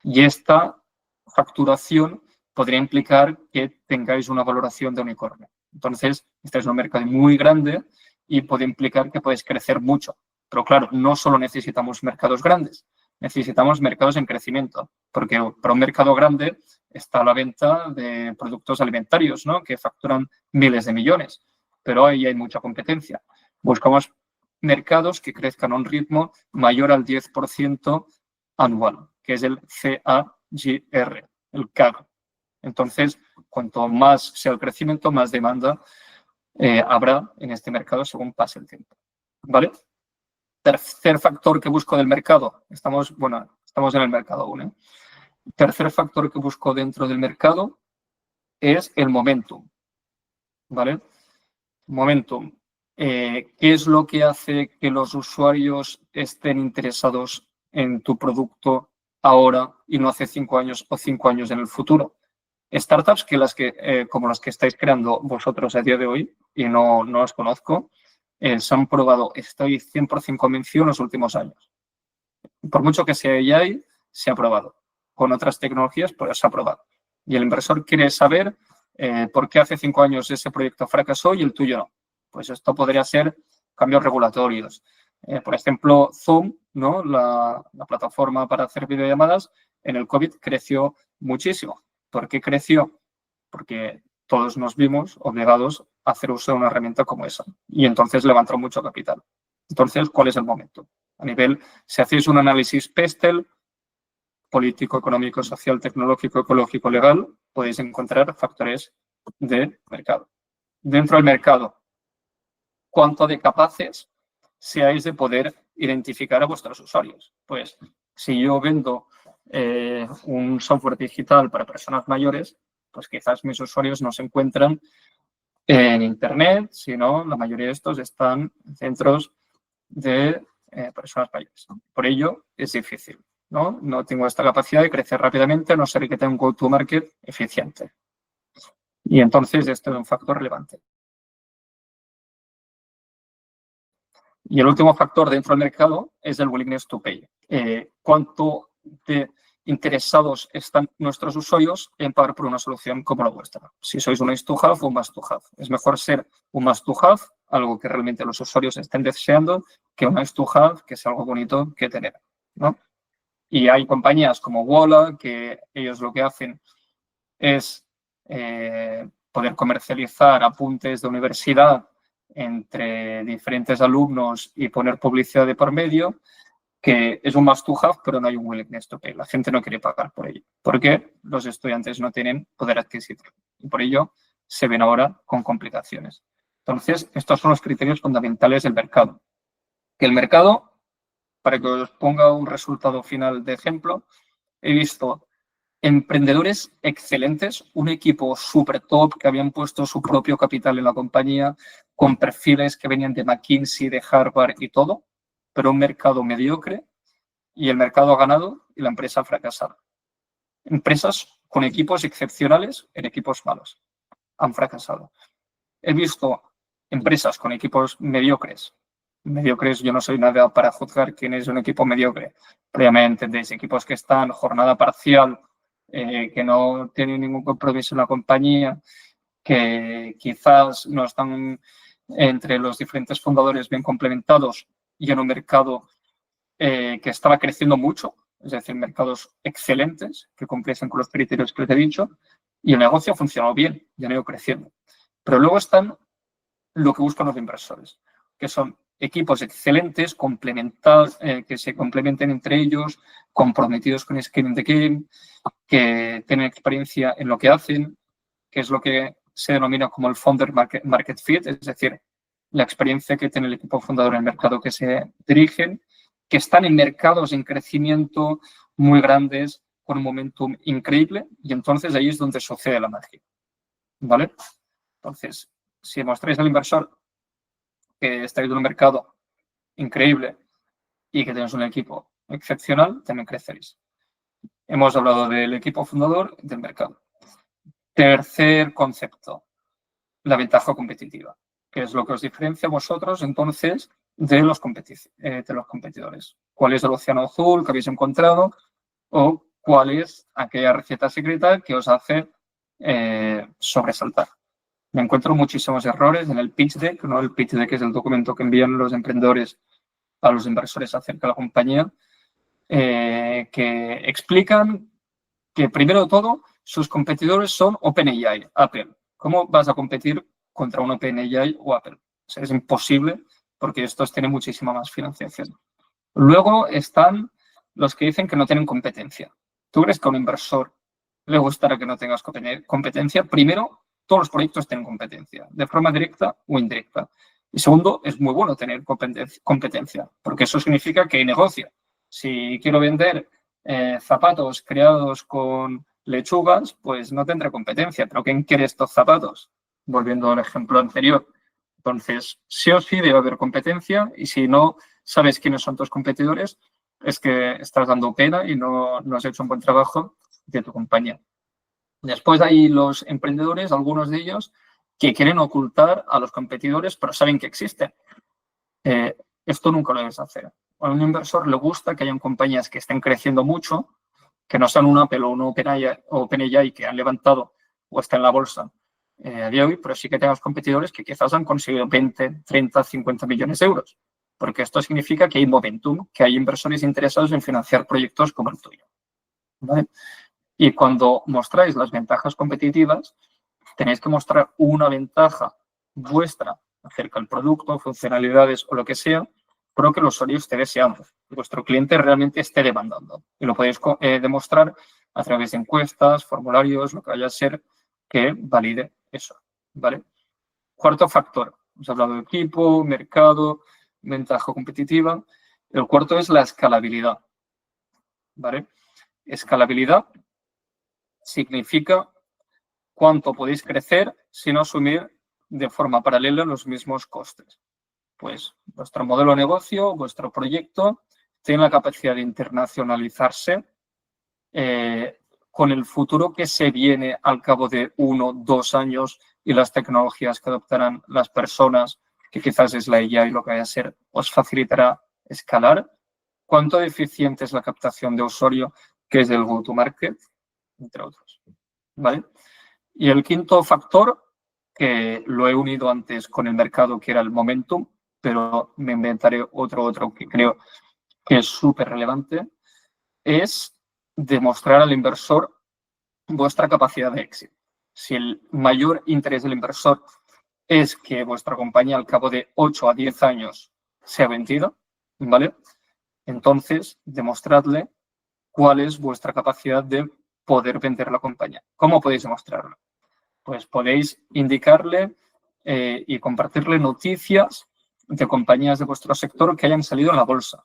Y esta facturación podría implicar que tengáis una valoración de unicornio. Entonces, este es un mercado muy grande y puede implicar que podéis crecer mucho. Pero claro, no solo necesitamos mercados grandes, necesitamos mercados en crecimiento, porque para un mercado grande está la venta de productos alimentarios, ¿no? Que facturan miles de millones, pero ahí hay mucha competencia. Buscamos mercados que crezcan a un ritmo mayor al 10% anual, que es el CAGR, el CAGR. Entonces, cuanto más sea el crecimiento, más demanda habrá en este mercado según pase el tiempo. ¿Vale? Tercer factor que busco del mercado. Estamos en el mercado aún, ¿eh? Tercer factor que busco dentro del mercado es el momentum. ¿Vale? Momentum. ¿Qué es lo que hace que los usuarios estén interesados en tu producto ahora y no hace 5 años o 5 años en el futuro? Startups como las que estáis creando vosotros a día de hoy, y no las conozco, se han probado, estoy 100% convencido, en los últimos años. Por mucho que sea AI, se ha probado. Con otras tecnologías, pero se ha probado. Y el inversor quiere saber por qué hace 5 años ese proyecto fracasó y el tuyo no. Pues esto podría ser cambios regulatorios. Por ejemplo, Zoom, ¿no? La plataforma para hacer videollamadas, en el COVID creció muchísimo. ¿Por qué creció? Porque todos nos vimos obligados a hacer uso de una herramienta como esa. Y entonces levantó mucho capital. Entonces, ¿cuál es el momento? A nivel, si hacéis un análisis PESTEL, político, económico, social, tecnológico, ecológico, legal, podéis encontrar factores de mercado. Dentro del mercado, ¿cuánto de capaces seáis de poder identificar a vuestros usuarios? Pues si yo vendo un software digital para personas mayores, pues quizás mis usuarios no se encuentran en Internet, sino la mayoría de estos están en centros de personas mayores. Por ello, es difícil, ¿no? No tengo esta capacidad de crecer rápidamente, a no ser que tenga un go-to-market eficiente. Y entonces, esto es un factor relevante. Y el último factor dentro del mercado es el willingness to pay. ¿Cuánto de interesados están nuestros usuarios en pagar por una solución como la vuestra? Si sois un nice to have o un must to have. Es mejor ser un must to have, algo que realmente los usuarios estén deseando, que un nice to have, que es algo bonito que tener, ¿no? Y hay compañías como Walla, que ellos lo que hacen es poder comercializar apuntes de universidad entre diferentes alumnos y poner publicidad de por medio, que es un must to have, pero no hay un willingness to pay. La gente no quiere pagar por ello, porque los estudiantes no tienen poder adquisitivo. Y por ello se ven ahora con complicaciones. Entonces, estos son los criterios fundamentales del mercado. Que el mercado, para que os ponga un resultado final de ejemplo, he visto emprendedores excelentes, un equipo súper top que habían puesto su propio capital en la compañía, con perfiles que venían de McKinsey, de Harvard y todo, pero un mercado mediocre y el mercado ha ganado y la empresa ha fracasado. Empresas con equipos excepcionales en equipos malos han fracasado. He visto empresas con equipos mediocres. Mediocres, yo no soy nada para juzgar quién es un equipo mediocre. Previamente, desde equipos que están jornada parcial, que no tienen ningún compromiso en la compañía, que quizás no están entre los diferentes fundadores bien complementados y en un mercado que estaba creciendo mucho, es decir, mercados excelentes que cumpliesen con los criterios que les he dicho, y el negocio ha funcionado bien y ha ido creciendo. Pero luego están lo que buscan los inversores, que son equipos excelentes, que se complementen entre ellos, comprometidos con Skin in the Game, que tienen experiencia en lo que hacen, que es lo que se denomina como el founder market fit, es decir, la experiencia que tiene el equipo fundador en el mercado que se dirigen, que están en mercados en crecimiento muy grandes, con un momentum increíble, y entonces ahí es donde sucede la magia. ¿Vale? Entonces, si mostráis al inversor que estáis en un mercado increíble y que tenéis un equipo excepcional, también creceréis. Hemos hablado del equipo fundador y del mercado. Tercer concepto, la ventaja competitiva, que es lo que os diferencia a vosotros, entonces, de los competidores. ¿Cuál es el océano azul que habéis encontrado? ¿O cuál es aquella receta secreta que os hace sobresaltar? Me encuentro muchísimos errores en el pitch deck, ¿no? El pitch deck es el documento que envían los emprendedores a los inversores acerca de la compañía, que explican que, primero de todo, sus competidores son OpenAI, Apple. ¿Cómo vas a competir contra un OpenAI o Apple? O sea, es imposible porque estos tienen muchísima más financiación. Luego están los que dicen que no tienen competencia. ¿Tú crees que a un inversor le gustará que no tengas competencia? Primero, todos los proyectos tienen competencia, de forma directa o indirecta. Y segundo, es muy bueno tener competencia, porque eso significa que hay negocio. Si quiero vender zapatos creados con lechugas, pues no tendré competencia. Pero ¿quién quiere estos zapatos? Volviendo al ejemplo anterior. Entonces, sí o sí debe haber competencia, y si no sabes quiénes son tus competidores, es que estás dando pena y no has hecho un buen trabajo de tu compañía. Después hay los emprendedores, algunos de ellos, que quieren ocultar a los competidores, pero saben que existen. Esto nunca lo debes hacer. A un inversor le gusta que hayan compañías que estén creciendo mucho, que no sean un Apple o un OpenAI que han levantado o está en la bolsa a día de hoy, pero sí que tengas competidores que quizás han conseguido 20, 30, 50 millones de euros. Porque esto significa que hay momentum, que hay inversores interesados en financiar proyectos como el tuyo. ¿Vale? Y cuando mostráis las ventajas competitivas, tenéis que mostrar una ventaja vuestra acerca del producto, funcionalidades o lo que sea, pero que el usuario esté deseando, que vuestro cliente realmente esté demandando. Y lo podéis demostrar a través de encuestas, formularios, lo que vaya a ser que valide eso. ¿Vale? Cuarto factor. Hemos hablado de equipo, mercado, ventaja competitiva. El cuarto es la escalabilidad. ¿Vale? Escalabilidad significa cuánto podéis crecer sin asumir de forma paralela los mismos costes. Pues vuestro modelo de negocio, vuestro proyecto, tiene la capacidad de internacionalizarse con el futuro que se viene al cabo de 1, 2 años y las tecnologías que adoptarán las personas, que quizás es la IA y lo que vaya a ser, os facilitará escalar. ¿Cuánto eficiente es la captación de usuario, que es el go-to-market? Entre otros. ¿Vale? Y el quinto factor, que lo he unido antes con el mercado, que era el momentum, pero me inventaré otro que creo que es súper relevante, es demostrar al inversor vuestra capacidad de éxito. Si el mayor interés del inversor es que vuestra compañía al cabo de 8 a 10 años sea vendida, ¿vale? Entonces, demostradle cuál es vuestra capacidad de poder vender la compañía. ¿Cómo podéis demostrarlo? Pues podéis indicarle y compartirle noticias de compañías de vuestro sector que hayan salido en la bolsa,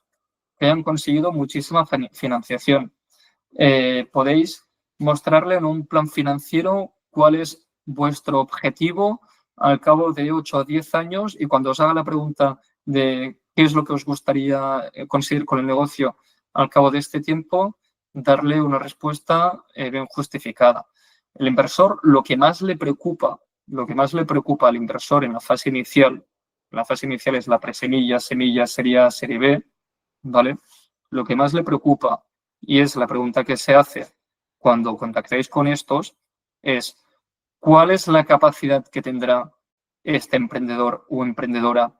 que hayan conseguido muchísima financiación. Podéis mostrarle en un plan financiero cuál es vuestro objetivo al cabo de 8 a 10 años, y cuando os haga la pregunta de qué es lo que os gustaría conseguir con el negocio al cabo de este tiempo, darle una respuesta bien justificada. El inversor, lo que más le preocupa al inversor en la fase inicial es la presemilla, semilla, serie B, ¿vale? Lo que más le preocupa, y es la pregunta que se hace cuando contactéis con estos, es ¿cuál es la capacidad que tendrá este emprendedor o emprendedora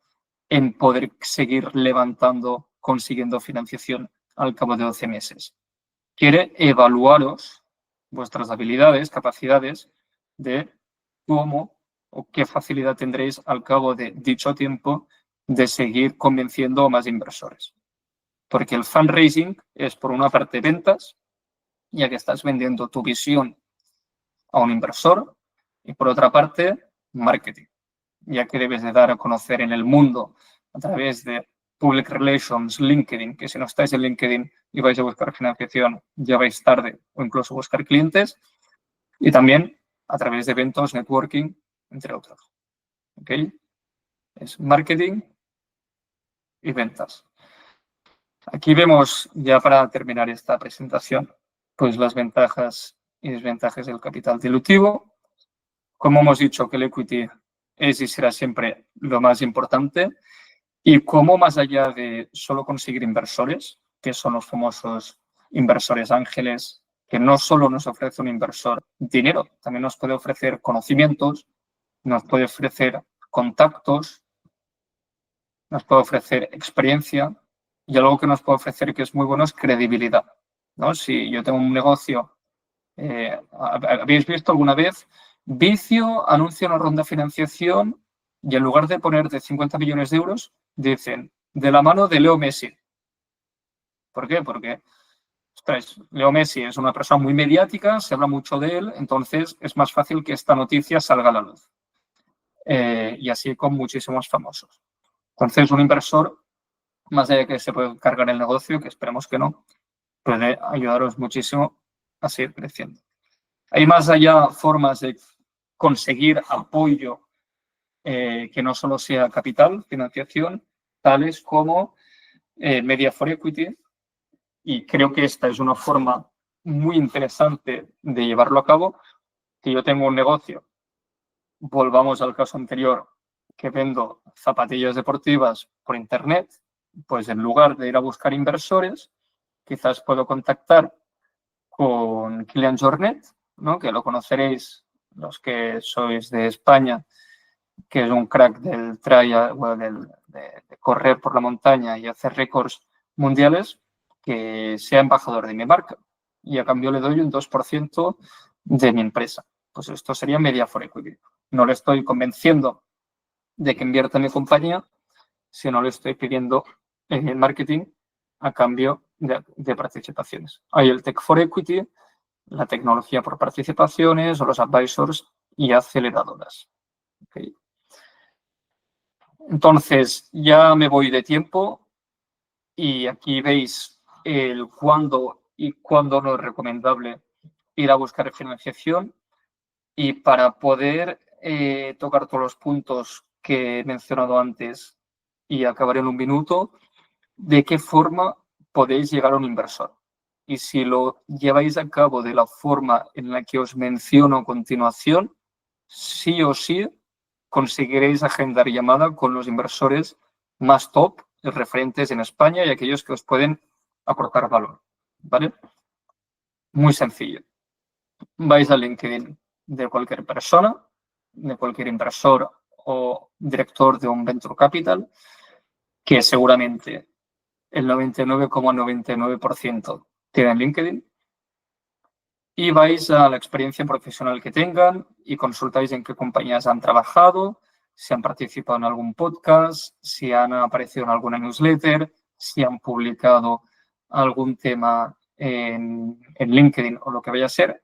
en poder seguir levantando, consiguiendo financiación al cabo de 12 meses? Quiere evaluaros vuestras habilidades, capacidades, de cómo o qué facilidad tendréis al cabo de dicho tiempo de seguir convenciendo a más inversores. Porque el fundraising es, por una parte, ventas, ya que estás vendiendo tu visión a un inversor, y por otra parte, marketing, ya que debes de dar a conocer en el mundo a través de Public Relations, LinkedIn, que si no estáis en LinkedIn y vais a buscar financiación, ya vais tarde, o incluso buscar clientes, y también a través de eventos, networking, entre otros. ¿Ok? Es marketing y ventas. Aquí vemos, ya para terminar esta presentación, pues las ventajas y desventajas del capital dilutivo. Como hemos dicho, que el equity es y será siempre lo más importante, y cómo, más allá de solo conseguir inversores, que son los famosos inversores ángeles, que no solo nos ofrece un inversor dinero, también nos puede ofrecer conocimientos, nos puede ofrecer contactos, nos puede ofrecer experiencia, y algo que nos puede ofrecer que es muy bueno es credibilidad, ¿no? Si yo tengo un negocio, ¿habéis visto alguna vez? Vicio anuncia una ronda de financiación y en lugar de poner de 50 millones de euros, dicen, de la mano de Leo Messi. ¿Por qué? Porque ostras, Leo Messi es una persona muy mediática, se habla mucho de él, entonces es más fácil que esta noticia salga a la luz. Y así con muchísimos famosos. Entonces, un inversor, más allá de que se puede cargar el negocio, que esperemos que no, puede ayudaros muchísimo a seguir creciendo. Hay más allá formas de conseguir apoyo que no solo sea capital, financiación, tales como Media for Equity, y creo que esta es una forma muy interesante de llevarlo a cabo. Que yo tengo un negocio, volvamos al caso anterior, que vendo zapatillas deportivas por internet, pues en lugar de ir a buscar inversores, quizás puedo contactar con Kilian Jornet, ¿no? Que lo conoceréis los que sois de España, que es un crack del trial, bueno, de correr por la montaña y hacer récords mundiales, que sea embajador de mi marca. Y a cambio le doy un 2% de mi empresa. Pues esto sería Media for Equity. No le estoy convenciendo de que invierta en mi compañía, sino le estoy pidiendo el marketing a cambio de participaciones. Hay el Tech for Equity, la tecnología por participaciones o los advisors y aceleradoras. ¿Okay? Entonces, ya me voy de tiempo y aquí veis el cuándo y cuándo no es recomendable ir a buscar financiación. Y para poder tocar todos los puntos que he mencionado antes y acabar en un minuto, ¿de qué forma podéis llegar a un inversor? Y si lo lleváis a cabo de la forma en la que os menciono a continuación, sí o sí conseguiréis agendar llamada con los inversores más top, referentes en España y aquellos que os pueden aportar valor. ¿Vale? Muy sencillo. Vais a LinkedIn de cualquier persona, de cualquier inversor o director de un venture capital, que seguramente el 99,99% tienen LinkedIn, y vais a la experiencia profesional que tengan y consultáis en qué compañías han trabajado, si han participado en algún podcast, si han aparecido en alguna newsletter, si han publicado algún tema en LinkedIn o lo que vaya a ser.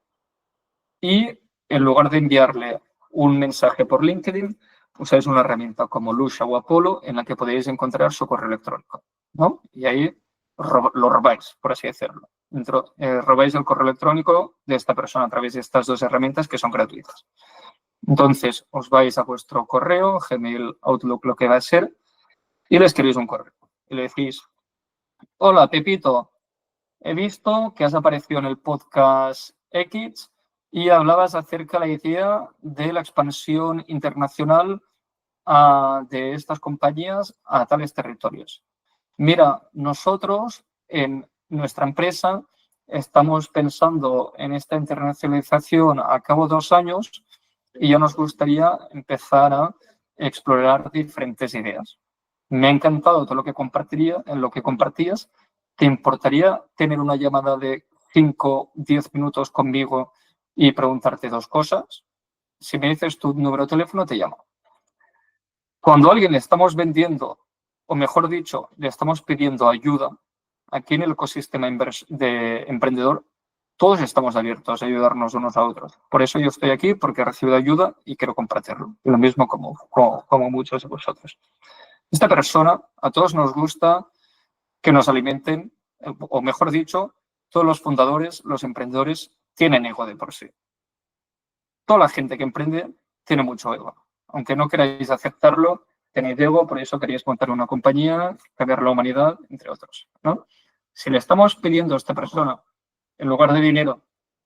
Y en lugar de enviarle un mensaje por LinkedIn, usáis una herramienta como Lusha o Apollo en la que podéis encontrar su correo electrónico, ¿no? Y ahí lo robáis, por así decirlo. Robáis el correo electrónico de esta persona a través de estas dos herramientas que son gratuitas. Entonces, os vais a vuestro correo, Gmail, Outlook, lo que va a ser, y le escribís un correo. Y le decís, hola, Pepito, he visto que has aparecido en el podcast X y hablabas acerca de la idea de la expansión internacional de estas compañías a tales territorios. Mira, nosotros en nuestra empresa estamos pensando en esta internacionalización a cabo de 2 años y ya nos gustaría empezar a explorar diferentes ideas. Me ha encantado todo lo que compartías. ¿Te importaría tener una llamada de 5, 10 minutos conmigo y preguntarte 2 cosas? Si me dices tu número de teléfono, te llamo. Cuando a alguien le estamos vendiendo, o mejor dicho, le estamos pidiendo ayuda, aquí en el ecosistema de emprendedor, todos estamos abiertos a ayudarnos unos a otros. Por eso yo estoy aquí, porque he recibido ayuda y quiero compartirlo. Lo mismo como muchos de vosotros. Esta persona, a todos nos gusta que nos alimenten, o mejor dicho, todos los fundadores, los emprendedores, tienen ego de por sí. Toda la gente que emprende tiene mucho ego. Aunque no queráis aceptarlo, tenéis ego, por eso queréis montar una compañía, cambiar la humanidad, entre otros, ¿no? Si le estamos pidiendo a esta persona, en lugar de dinero,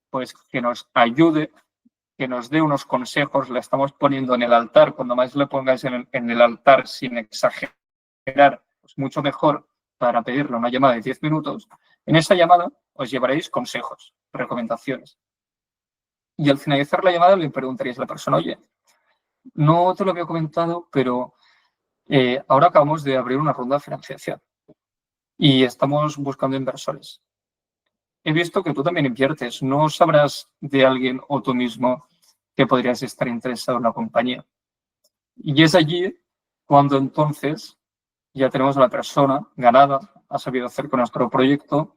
pues que nos ayude, que nos dé unos consejos, la estamos poniendo en el altar, cuando más le pongáis en el altar sin exagerar, pues mucho mejor para pedirle una llamada de 10 minutos. En esa llamada os llevaréis consejos, recomendaciones. Y al finalizar la llamada le preguntaréis a la persona, oye, no te lo había comentado, pero ahora acabamos de abrir una ronda de financiación y estamos buscando inversores. He visto que tú también inviertes. ¿No sabrás de alguien o tú mismo que podrías estar interesado en la compañía? Y es allí cuando entonces ya tenemos a la persona ganada, ha sabido hacer con nuestro proyecto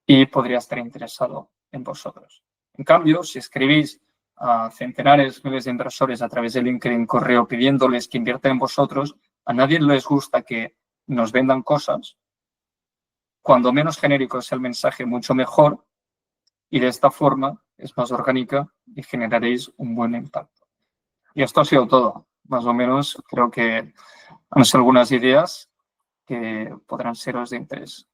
y podría estar interesado en vosotros. En cambio, si escribís a centenares, miles de inversores a través de LinkedIn correo pidiéndoles que inviertan en vosotros, a nadie les gusta que nos vendan cosas. Cuando menos genérico es el mensaje, mucho mejor, y de esta forma es más orgánica y generaréis un buen impacto. Y esto ha sido todo. Más o menos creo que han sido algunas ideas que podrán seros de interés.